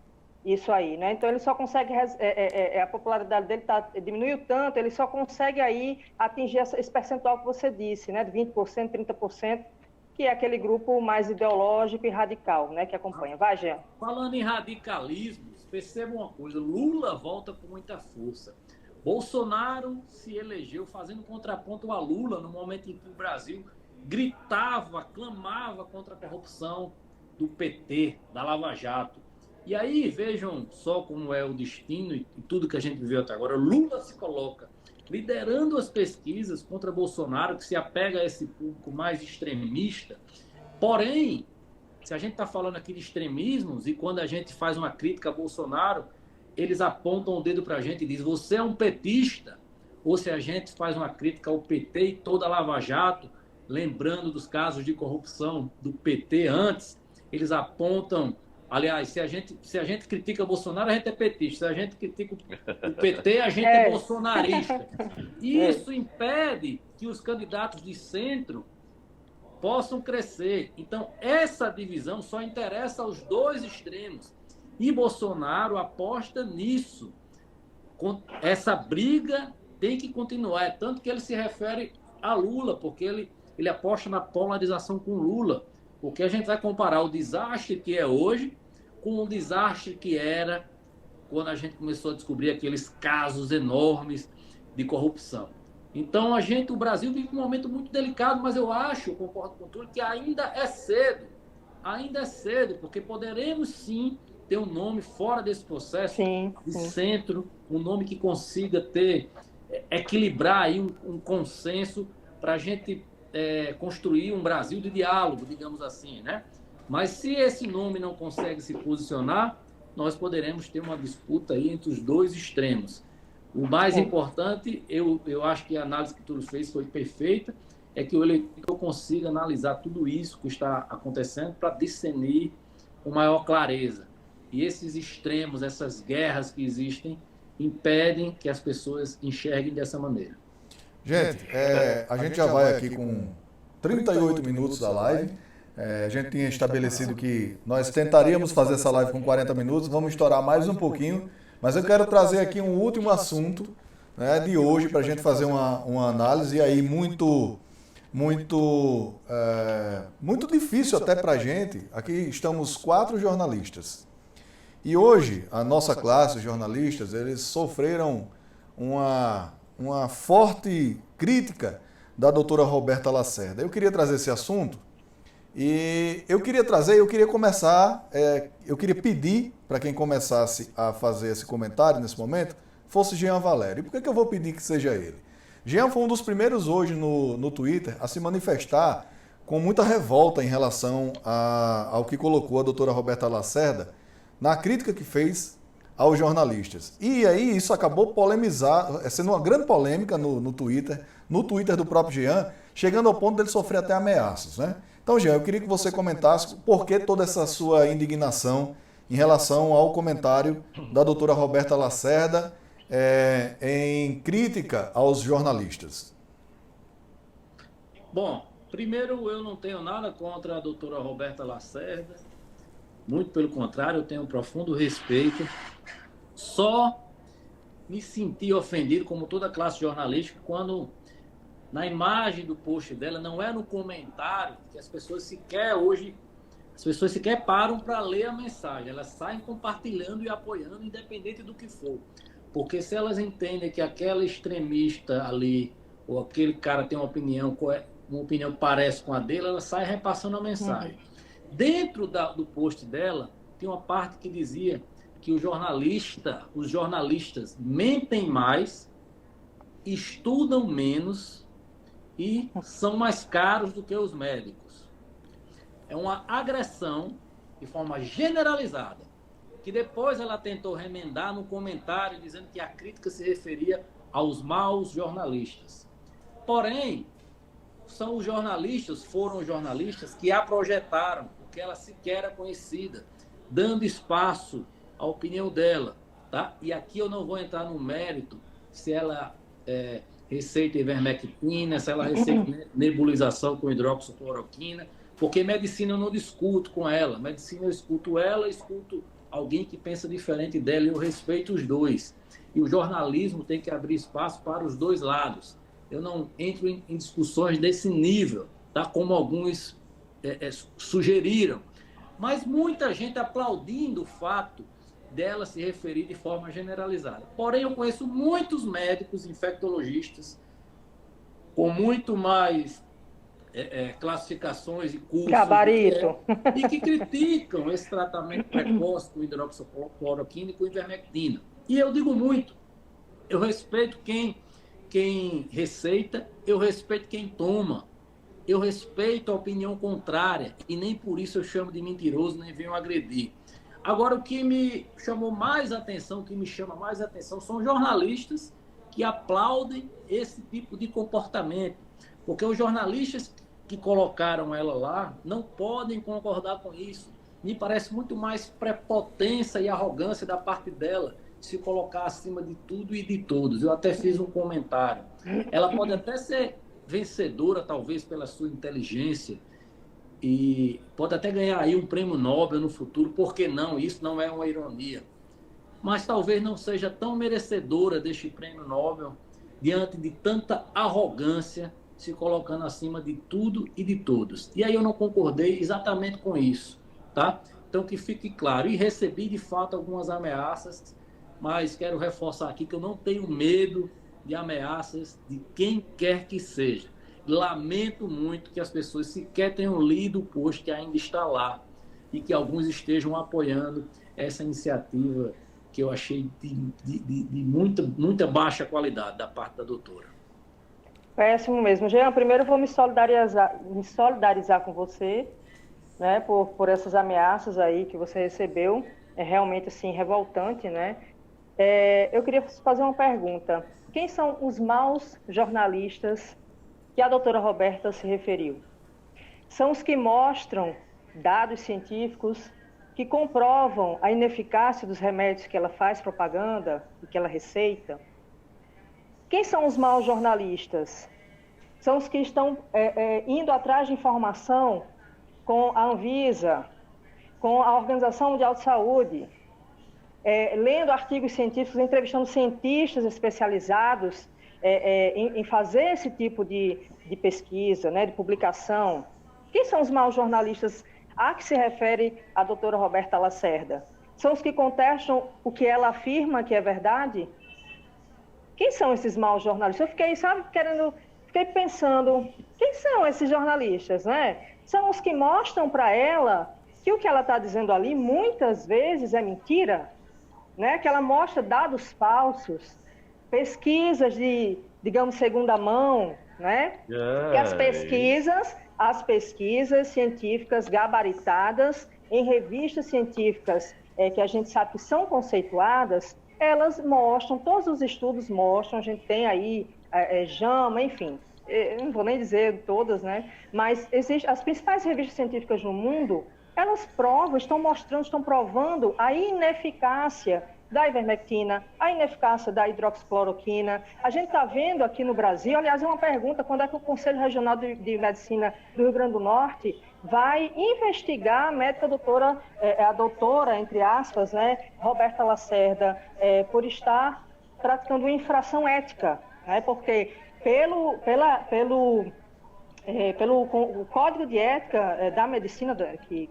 isso aí, né? Então ele só consegue, a popularidade dele diminuiu tanto, ele só consegue aí atingir esse percentual que você disse, né? De 20%, 30%, que é aquele grupo mais ideológico e radical, né? Que acompanha. Vai, Jean. Falando em radicalismo, perceba uma coisa, Lula volta com muita força. Bolsonaro se elegeu fazendo contraponto a Lula no momento em que o Brasil gritava, clamava contra a corrupção do PT, da Lava Jato. E aí, vejam só como é o destino e tudo que a gente viveu até agora. Lula se coloca liderando as pesquisas contra Bolsonaro, que se apega a esse público mais extremista. Porém, se a gente está falando aqui de extremismos e quando a gente faz uma crítica a Bolsonaro, eles apontam o dedo para a gente e dizem, você é um petista. Ou se a gente faz uma crítica ao PT e toda a Lava Jato, lembrando dos casos de corrupção do PT antes, eles apontam... Aliás, se a gente critica Bolsonaro, a gente é petista. Se a gente critica o PT, a gente é bolsonarista. Isso impede que os candidatos de centro possam crescer. Então, essa divisão só interessa aos dois extremos. E Bolsonaro aposta nisso. Essa briga tem que continuar. É tanto que ele se refere a Lula, porque ele aposta na polarização com Lula. Porque a gente vai comparar o desastre que é hoje com o desastre que era quando a gente começou a descobrir aqueles casos enormes de corrupção. Então, o Brasil vive um momento muito delicado, mas eu concordo com tudo, que ainda é cedo, porque poderemos sim ter um nome fora desse processo de centro, um nome que consiga equilibrar aí um consenso para a gente construir um Brasil de diálogo, digamos assim, né? Mas se esse nome não consegue se posicionar, nós poderemos ter uma disputa aí entre os dois extremos. O mais importante, eu acho que a análise que tu fez foi perfeita, é que o eleitor consiga analisar tudo isso que está acontecendo para discernir com maior clareza. E esses extremos, essas guerras que existem, impedem que as pessoas enxerguem dessa maneira. Gente, a gente já vai aqui com 38 minutos da live. A gente tinha estabelecido que nós tentaríamos fazer essa live com 40 minutos, vamos estourar mais um pouquinho, mas eu quero trazer aqui um último assunto, né, de hoje para a gente fazer uma análise aí muito difícil até para a gente. Aqui estamos 4 jornalistas. E hoje, a nossa classe, os jornalistas, eles sofreram uma forte crítica da doutora Roberta Lacerda. Eu queria trazer esse assunto e eu queria pedir para quem começasse a fazer esse comentário nesse momento, fosse Jean Valério. E por que eu vou pedir que seja ele? Jean foi um dos primeiros hoje no Twitter a se manifestar com muita revolta em relação ao que colocou a doutora Roberta Lacerda na crítica que fez aos jornalistas. E aí isso acabou sendo uma grande polêmica no Twitter do próprio Jean, chegando ao ponto dele sofrer até ameaças, né? Então, Jean, eu queria que você comentasse por que toda essa sua indignação em relação ao comentário da doutora Roberta Lacerda em crítica aos jornalistas. Bom, primeiro, eu não tenho nada contra a doutora Roberta Lacerda, muito pelo contrário, eu tenho um profundo respeito. Só me senti ofendido, como toda a classe jornalística, quando na imagem do post dela, não é no comentário, que as pessoas sequer param para ler a mensagem, elas saem compartilhando e apoiando, independente do que for. Porque se elas entendem que aquela extremista ali, ou aquele cara tem uma opinião que parece com a dele, ela sai repassando a mensagem. Dentro do post dela, tem uma parte que dizia que os jornalistas mentem mais, estudam menos e são mais caros do que os médicos. É uma agressão de forma generalizada, que depois ela tentou remendar no comentário, dizendo que a crítica se referia aos maus jornalistas. Porém, foram os jornalistas que a projetaram, porque ela sequer era conhecida, dando espaço à opinião dela. Tá? E aqui eu não vou entrar no mérito se ela receita ivermectina, se ela receita nebulização com hidroxicloroquina, porque medicina eu não discuto com ela. Medicina eu escuto ela, escuto alguém que pensa diferente dela, e eu respeito os dois. E o jornalismo tem que abrir espaço para os dois lados. Eu não entro em discussões desse nível, tá? Como alguns sugeriram. Mas muita gente aplaudindo o fato dela se referir de forma generalizada. Porém, eu conheço muitos médicos infectologistas com muito mais classificações e cursos gabarito e que criticam esse tratamento precoce com hidroxicloroquina e com ivermectina. E eu digo muito, eu respeito quem receita, eu respeito quem toma, eu respeito a opinião contrária e nem por isso eu chamo de mentiroso, nem venho agredir. Agora, o que me chamou mais atenção, o que me chama mais atenção são jornalistas que aplaudem esse tipo de comportamento, porque os jornalistas que colocaram ela lá não podem concordar com isso. Me parece muito mais prepotência e arrogância da parte dela se colocar acima de tudo e de todos. Eu até fiz um comentário. Ela pode até ser vencedora, talvez, pela sua inteligência, e pode até ganhar aí um prêmio Nobel no futuro, por que não? Isso não é uma ironia. Mas talvez não seja tão merecedora deste prêmio Nobel diante de tanta arrogância, se colocando acima de tudo e de todos. E aí eu não concordei exatamente com isso, tá? Então que fique claro. E recebi, de fato, algumas ameaças, mas quero reforçar aqui que eu não tenho medo de ameaças de quem quer que seja. Lamento muito que as pessoas sequer tenham lido o post que ainda está lá e que alguns estejam apoiando essa iniciativa que eu achei de muita baixa qualidade da parte da doutora. Péssimo mesmo. Jean, primeiro eu vou me solidarizar com você, né, por essas ameaças aí que você recebeu. É realmente, assim, revoltante, né? Eu queria fazer uma pergunta. Quem são os maus jornalistas que a doutora Roberta se referiu? São os que mostram dados científicos, que comprovam a ineficácia dos remédios que ela faz propaganda e que ela receita? Quem são os maus jornalistas? São os que estão indo atrás de informação com a Anvisa, com a Organização Mundial de Saúde, lendo artigos científicos, entrevistando cientistas especializados em fazer esse tipo de pesquisa, né, de publicação. Quem são os maus jornalistas a que se refere a doutora Roberta Lacerda? São os que contestam o que ela afirma que é verdade? Quem são esses maus jornalistas? Eu fiquei, fiquei pensando, quem são esses jornalistas, né? São os que mostram para ela que o que ela está dizendo ali muitas vezes é mentira, né? Que ela mostra dados falsos, pesquisas de, digamos, segunda mão, né? Que as pesquisas científicas gabaritadas em revistas científicas que a gente sabe que são conceituadas, elas mostram, todos os estudos mostram, a gente tem aí JAMA, enfim, eu não vou nem dizer todas, né? Mas as principais revistas científicas no mundo, elas estão provando a ineficácia da ivermectina, a ineficácia da hidroxicloroquina. A gente está vendo aqui no Brasil, aliás, é uma pergunta, quando é que o Conselho Regional de Medicina do Rio Grande do Norte vai investigar a médica a doutora, entre aspas, né, Roberta Lacerda, por estar praticando uma infração ética, né, porque pelo Código de Ética da Medicina, que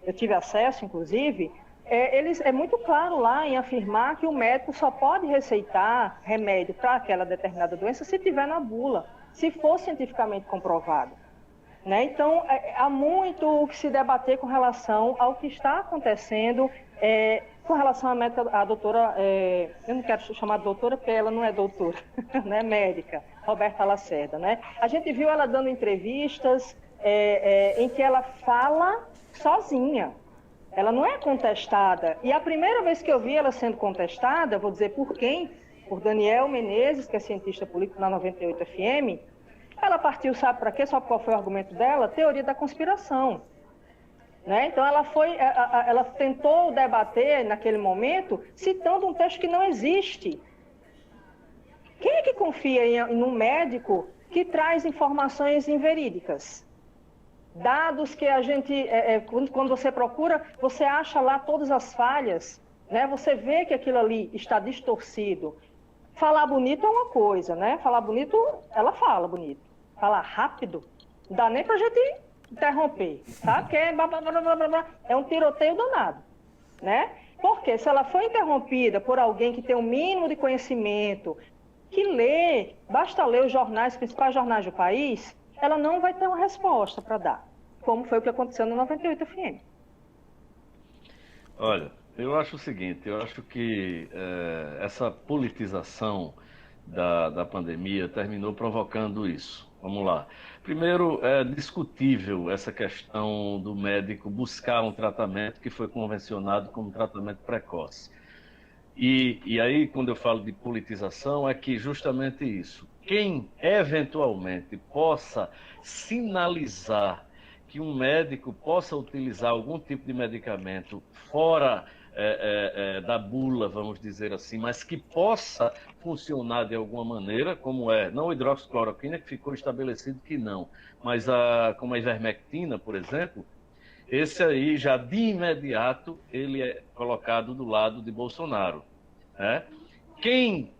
eu tive acesso, inclusive, é muito claro lá em afirmar que o médico só pode receitar remédio para aquela determinada doença se tiver na bula, se for cientificamente comprovado, né? Então, há muito o que se debater com relação ao que está acontecendo com relação à médica, a doutora, eu não quero chamar de doutora, porque ela não é doutora, né, médica, Roberta Lacerda, né? A gente viu ela dando entrevistas em que ela fala sozinha, ela não é contestada. E a primeira vez que eu vi ela sendo contestada, vou dizer por quem? Por Daniel Menezes, que é cientista político na 98 FM, ela partiu, sabe para quê? Sabe qual foi o argumento dela? Teoria da conspiração. Né? Então, ela tentou debater, naquele momento, citando um texto que não existe. Quem é que confia em um médico que traz informações inverídicas? Dados que a gente, quando você procura, você acha lá todas as falhas, né? Você vê que aquilo ali está distorcido. Falar bonito é uma coisa, né? Falar bonito, ela fala bonito. Falar rápido, não dá nem pra gente interromper, tá? Porque é um tiroteio danado, né? Porque se ela foi interrompida por alguém que tem um mínimo de conhecimento, que lê, basta ler os jornais, os principais jornais do país, ela não vai ter uma resposta para dar, como foi o que aconteceu no 98 FM. Olha, eu acho o seguinte, eu acho que essa politização da pandemia terminou provocando isso. Vamos lá. Primeiro, é discutível essa questão do médico buscar um tratamento que foi convencionado como tratamento precoce. E aí, quando eu falo de politização, é que justamente isso. Quem eventualmente possa sinalizar que um médico possa utilizar algum tipo de medicamento fora da bula, vamos dizer assim, mas que possa funcionar de alguma maneira, como não a hidroxicloroquina, que ficou estabelecido que não, mas como a ivermectina, por exemplo, esse aí já de imediato ele é colocado do lado de Bolsonaro. Né? Quem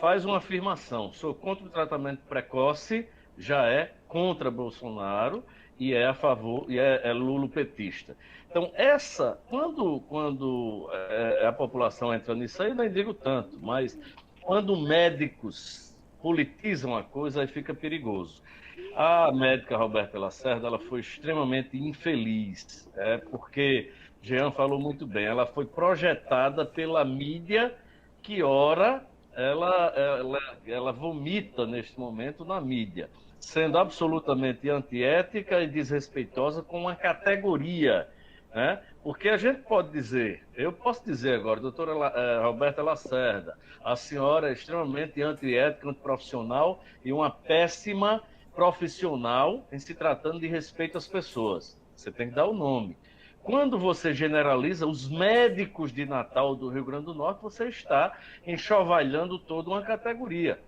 faz uma afirmação, sou contra o tratamento precoce, já é contra Bolsonaro e é a favor, e é lulopetista. Então, quando a população entra nisso aí, eu nem digo tanto, mas quando médicos politizam a coisa, aí fica perigoso. A médica Roberta Lacerda, ela foi extremamente infeliz, porque Jean falou muito bem, ela foi projetada pela mídia que, ora, ela vomita neste momento na mídia, sendo absolutamente antiética e desrespeitosa com uma categoria, né? Porque a gente pode dizer, eu posso dizer agora, doutora Roberta Lacerda, a senhora é extremamente antiética, antiprofissional e uma péssima profissional em se tratando de respeito às pessoas. Você tem que dar o nome. Quando você generaliza os médicos de Natal do Rio Grande do Norte, você está enxovalhando toda uma categoria.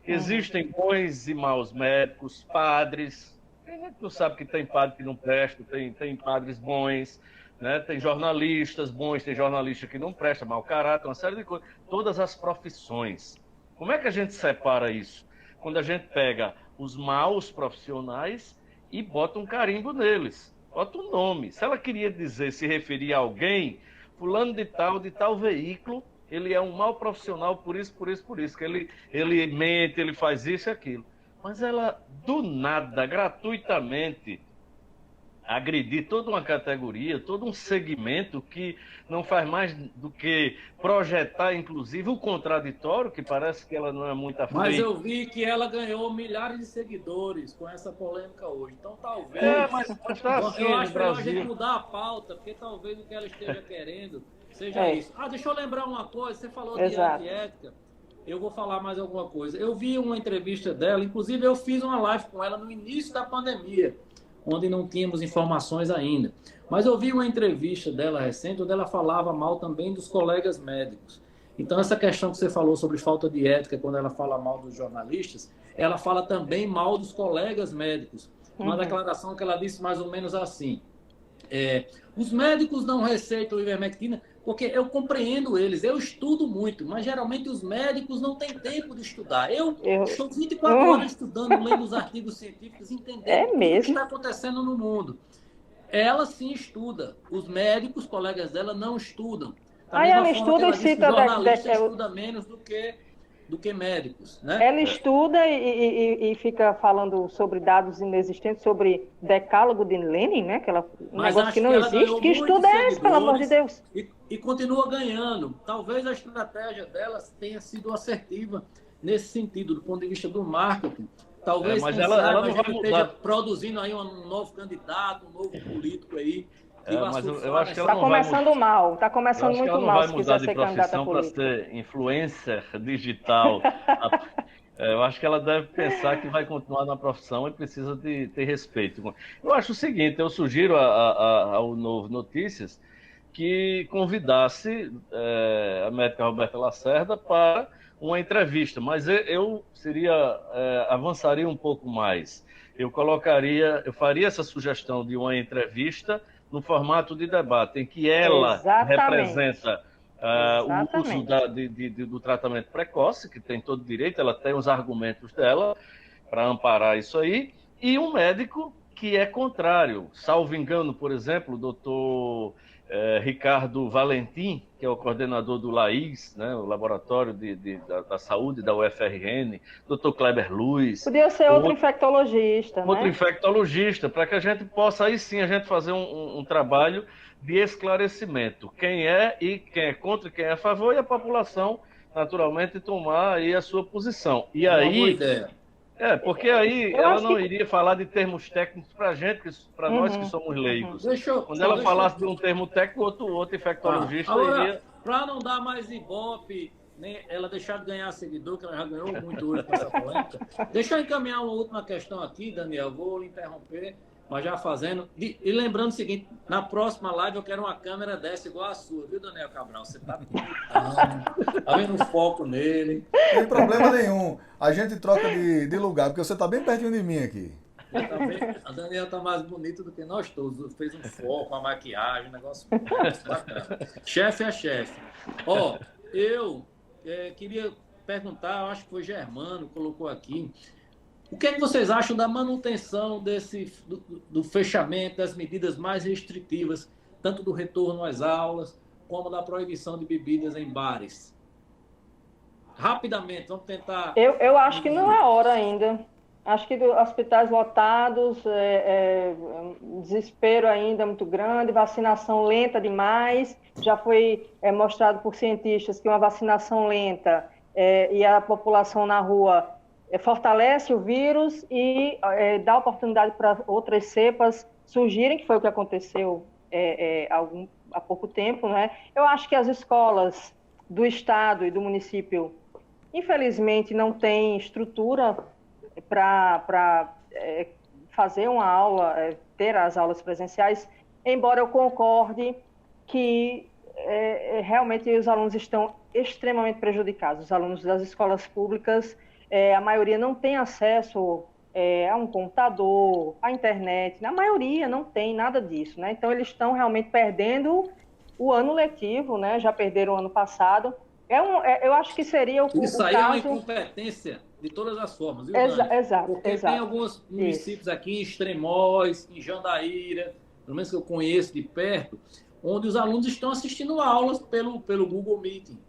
Existem bons e maus médicos, padres. A gente não sabe que tem padre que não presta, tem padres bons, né? Tem jornalistas bons, tem jornalista que não presta, mau caráter, uma série de coisas. Todas as profissões. Como é que a gente separa isso? Quando a gente pega os maus profissionais e bota um carimbo neles. Bota um nome. Se ela queria dizer, se referir a alguém, fulano de tal veículo, ele é um mau profissional por isso, que ele mente, ele faz isso e aquilo. Mas ela, do nada, gratuitamente, agredir toda uma categoria, todo um segmento que não faz mais do que projetar, inclusive, o contraditório, que parece que ela não é muito à frente. Mas eu vi que ela ganhou milhares de seguidores com essa polêmica hoje. Então, talvez... mas tá assim, eu acho melhor a Brasil. gente mudar a pauta, porque talvez o que ela esteja querendo seja isso. Deixa eu lembrar uma coisa. Você falou de antiética. Eu vou falar mais alguma coisa. Eu vi uma entrevista dela, inclusive eu fiz uma live com ela no início da pandemia, onde não tínhamos informações ainda. Mas eu vi uma entrevista dela recente, onde ela falava mal também dos colegas médicos. Então, essa questão que você falou sobre falta de ética, quando ela fala mal dos jornalistas, ela fala também mal dos colegas médicos. Uma declaração que ela disse mais ou menos assim: os médicos não receitam ivermectina porque eu compreendo eles, eu estudo muito, mas geralmente os médicos não têm tempo de estudar. Eu estou 24 horas estudando, lendo os artigos científicos, entendendo o que está acontecendo no mundo. Ela sim estuda. Os médicos, colegas dela, não estudam. Ela estuda e cita... O jornalista estuda menos do que do que médicos, né? Ela estuda e fica falando sobre dados inexistentes, sobre decálogo de Lenin, né? Um Mas negócio acho que não que ela existe. ganhou Que estudo muitos é esse, pelo amor de seguidores Deus? e continua ganhando. Talvez a estratégia delas tenha sido assertiva nesse sentido, do ponto de vista do marketing. Talvez, mas quem ela sabe, não a vai gente esteja mudar. produzindo aí um novo candidato, um novo político aí, que vai Mas eu surfar acho que ela Está não vai começando mal, está Eu começando acho que ela muito não mal vai se mudar quiser de ser candidata profissão para política. ser influencer digital. Eu acho que ela deve pensar que vai continuar na profissão e precisa de ter respeito. Eu acho o seguinte, eu sugiro ao Novo Notícias que convidasse a médica Roberta Lacerda para uma entrevista, mas eu avançaria um pouco mais. Eu faria essa sugestão de uma entrevista no formato de debate, em que ela Exatamente. representa o uso Exatamente. do tratamento precoce, que tem todo direito, ela tem os argumentos dela para amparar isso aí, e um médico que é contrário. Salvo engano, por exemplo, o doutor Ricardo Valentim, que é o coordenador do LAIS, né, o Laboratório da Saúde da UFRN, doutor Kleber Luz, Podia ser outro infectologista, outro né? infectologista, para que a gente possa, aí sim, a gente fazer um trabalho de esclarecimento. Quem é contra e quem é a favor, e a população, naturalmente, tomar aí a sua posição. E É uma boa aí, ideia. porque aí Eu ela acho não que. iria falar de termos técnicos para a gente, para nós que Uhum, somos uhum. leigos. Quando ela Deixa falasse de um termo técnico, outro infectologista Agora, iria... para não dar mais ibope, né, ela deixar de ganhar seguidor, que ela já ganhou muito hoje com essa polêmica, deixa eu encaminhar uma última questão aqui, Daniel, vou lhe interromper, mas já fazendo. E lembrando o seguinte, na próxima live eu quero uma câmera dessa igual a sua, viu, Daniel Cabral? Você tá vendo o foco nele. Não tem problema nenhum. A gente troca de lugar, porque você está bem pertinho de mim aqui. A Daniela tá mais bonita do que nós todos. Fez um foco, uma maquiagem, um negócio bacana. Chefe é chefe. Ó, eu queria perguntar, eu acho que foi Germano que colocou aqui. O que é que vocês acham da manutenção do fechamento, das medidas mais restritivas, tanto do retorno às aulas, como da proibição de bebidas em bares? Rapidamente, vamos tentar... Eu acho que não é hora ainda. Acho que hospitais lotados, desespero ainda muito grande, vacinação lenta demais. Já foi mostrado por cientistas que uma vacinação lenta e a população na rua fortalece o vírus e dá oportunidade para outras cepas surgirem, que foi o que aconteceu há pouco tempo, né? Eu acho que as escolas do estado e do município, infelizmente, não têm estrutura para fazer uma aula, ter as aulas presenciais, embora eu concorde que realmente os alunos estão extremamente prejudicados. Os alunos das escolas públicas, a maioria não tem acesso a um computador, à internet, a maioria não tem nada disso, né? Então eles estão realmente perdendo o ano letivo, né? Já perderam o ano passado. Eu acho que seria Isso aí é uma incompetência de todas as formas, viu, Dani? Exato. Porque tem alguns municípios aqui em Extremóis, em Jandaíra, pelo menos que eu conheço de perto, onde os alunos estão assistindo aulas pelo Google Meeting.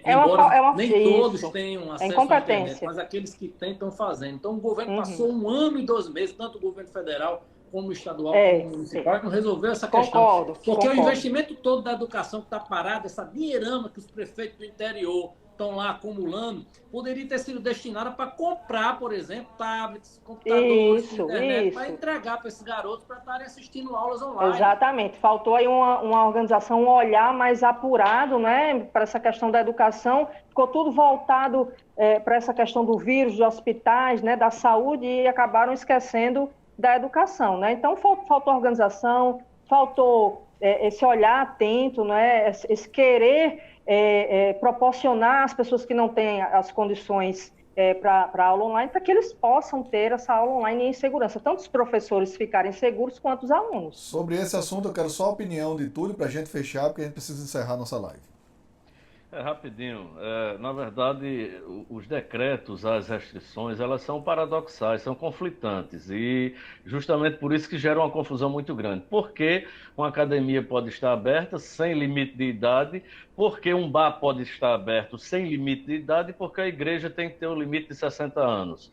Embora nem todos tenham acesso à internet, mas aqueles que têm estão fazendo. Então, o governo passou 1 ano e 2 meses, tanto o governo federal como o estadual, como o municipal, não resolveu essa questão. Porque o investimento todo da educação que está parado, essa dinheirama que os prefeitos do interior estão lá acumulando, poderia ter sido destinada para comprar, por exemplo, tablets, computadores, internet, para entregar para esses garotos para estarem assistindo aulas online. Exatamente. Faltou aí uma organização, um olhar mais apurado, né, para essa questão da educação. Ficou tudo voltado para essa questão do vírus, de hospitais, né, da saúde, e acabaram esquecendo da educação, né? Então, faltou organização, faltou esse olhar atento, né, esse querer proporcionar às pessoas que não têm as condições para a aula online, para que eles possam ter essa aula online em segurança, tanto os professores ficarem seguros quanto os alunos. Sobre esse assunto, eu quero só a opinião de Túlio para a gente fechar, porque a gente precisa encerrar nossa live. Rapidinho. Na verdade, os decretos, as restrições, elas são paradoxais, são conflitantes e justamente por isso que gera uma confusão muito grande. Por que uma academia pode estar aberta sem limite de idade? Por que um bar pode estar aberto sem limite de idade? Porque a igreja tem que ter um limite de 60 anos.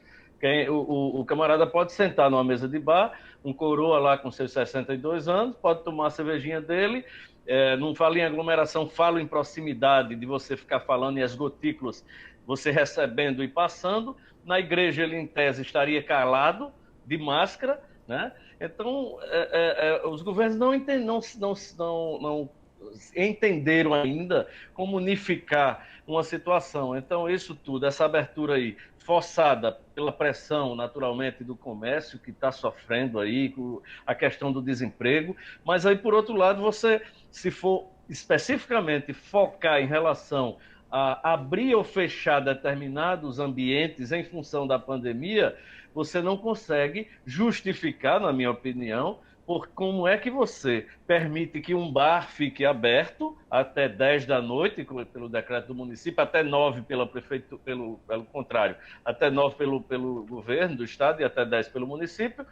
O camarada pode sentar numa mesa de bar, um coroa lá com seus 62 anos, pode tomar a cervejinha dele. Não falo em aglomeração, falo em proximidade, de você ficar falando e as gotículas, você recebendo e passando. Na igreja ele, em tese, estaria calado, de máscara, né? Então, os governos não entenderam ainda como unificar uma situação. Então, isso tudo, essa abertura aí, forçada pela pressão, naturalmente, do comércio, que está sofrendo aí, com a questão do desemprego, mas aí, por outro lado, você, se for especificamente focar em relação a abrir ou fechar determinados ambientes em função da pandemia, você não consegue justificar, na minha opinião, por como é que você permite que um bar fique aberto até 10 da noite, pelo decreto do município, até 9 pela prefeitura, pelo contrário, até 9 pelo governo do estado e até 10 pelo município,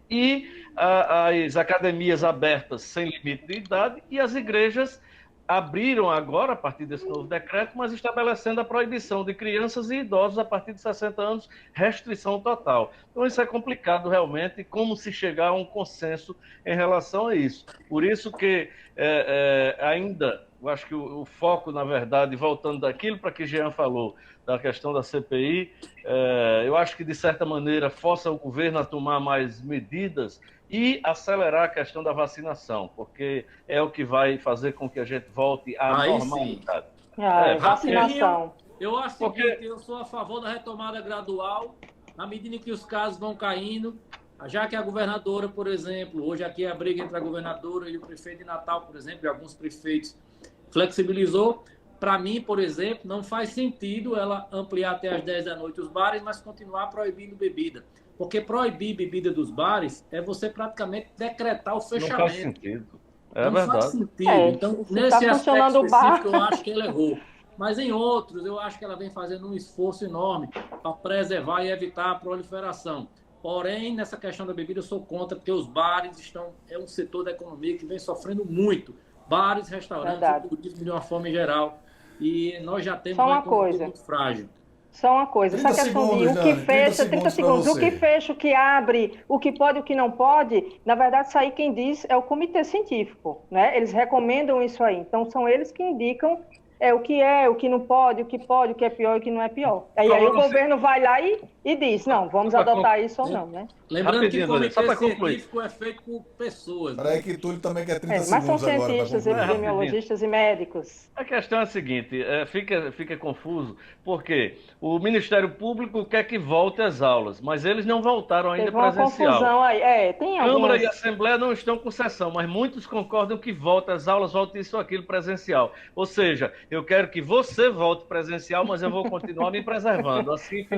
e as academias abertas sem limite de idade e as igrejas abriram agora, a partir desse novo decreto, mas estabelecendo a proibição de crianças e idosos a partir de 60 anos, restrição total. Então isso é complicado realmente, como se chegar a um consenso em relação a isso. Por isso que ainda, eu acho que o foco, na verdade, voltando daquilo para que Jean falou, da questão da CPI, eu acho que, de certa maneira, força o governo a tomar mais medidas e acelerar a questão da vacinação, porque é o que vai fazer com que a gente volte à normalidade. Vacinação. Eu acho que eu sou a favor da retomada gradual, na medida em que os casos vão caindo, já que a governadora, por exemplo, hoje aqui é a briga entre a governadora e o prefeito de Natal, por exemplo, e alguns prefeitos flexibilizou. Para mim, por exemplo, não faz sentido ela ampliar até as 10 da noite os bares, mas continuar proibindo bebida. Porque proibir bebida dos bares é você praticamente decretar o fechamento. Não faz sentido. Não verdade. Faz sentido. Então, nesse aspecto específico, eu acho que ela errou. Mas em outros, eu acho que ela vem fazendo um esforço enorme para preservar e evitar a proliferação. Porém, nessa questão da bebida, eu sou contra, porque os bares é um setor da economia que vem sofrendo muito. Bares, restaurantes, turismo de uma forma geral. E nós já temos uma economia muito frágil. Só uma coisa, essa questão de o que fecha, 30 segundos, o que fecha, o que abre, o que pode, o que não pode, na verdade, isso aí quem diz é o comitê científico, né? Eles recomendam isso aí, então são eles que indicam o que não pode, o que é pior e o que não é pior. Aí o governo vai lá e diz, não, vamos adotar isso ou não, né? Lembrando que o comitê científico é feito por pessoas. Peraí que Túlio também quer 30 segundos mas são agora. Cientistas, epidemiologistas e médicos. A questão é a seguinte, fica confuso, porque o Ministério Público quer que volte às aulas, mas eles não voltaram ainda presencial. Teve uma confusão aí. Tem Câmara e Assembleia não estão com sessão, mas muitos concordam que volte às aulas, volte isso ou aquilo presencial. Ou seja, eu quero que você volte presencial, mas eu vou continuar me preservando. Assim fica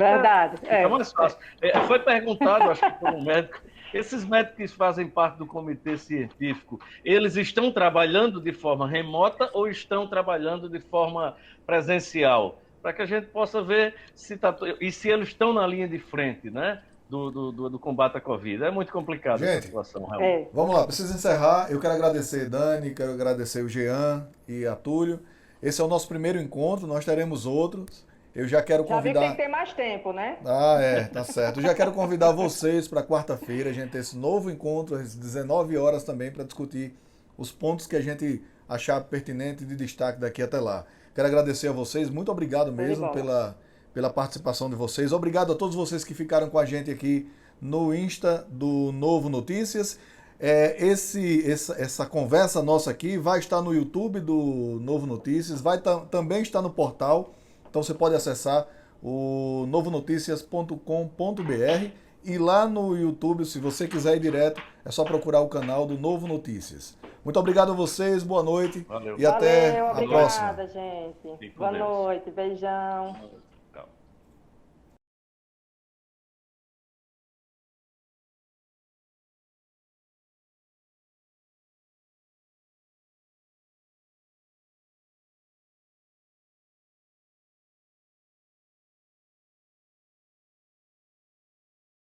mais fácil. Foi perguntado, acho que por um médico, esses médicos que fazem parte do comitê científico, eles estão trabalhando de forma remota ou estão trabalhando de forma presencial? Para que a gente possa ver se eles estão na linha de frente, né? Do combate à Covid. É muito complicado essa situação, realmente. Vamos lá, preciso encerrar. Eu quero agradecer Dani, quero agradecer o Jean e a Túlio. Esse é o nosso primeiro encontro, nós teremos outros. Eu já quero convidar... Já vi que tem que ter mais tempo, né? Tá certo. Eu já quero convidar vocês para quarta-feira, a gente ter esse novo encontro, às 19 horas também, para discutir os pontos que a gente achar pertinente de destaque daqui até lá. Quero agradecer a vocês, muito obrigado mesmo pela participação de vocês. Obrigado a todos vocês que ficaram com a gente aqui no Insta do Novo Notícias. Essa conversa nossa aqui vai estar no YouTube do Novo Notícias, vai também estar no portal, então você pode acessar o novonoticias.com.br e lá no YouTube, se você quiser ir direto, é só procurar o canal do Novo Notícias. Muito obrigado a vocês, boa noite. Valeu. E até a próxima. Obrigada, gente. Boa noite, beijão.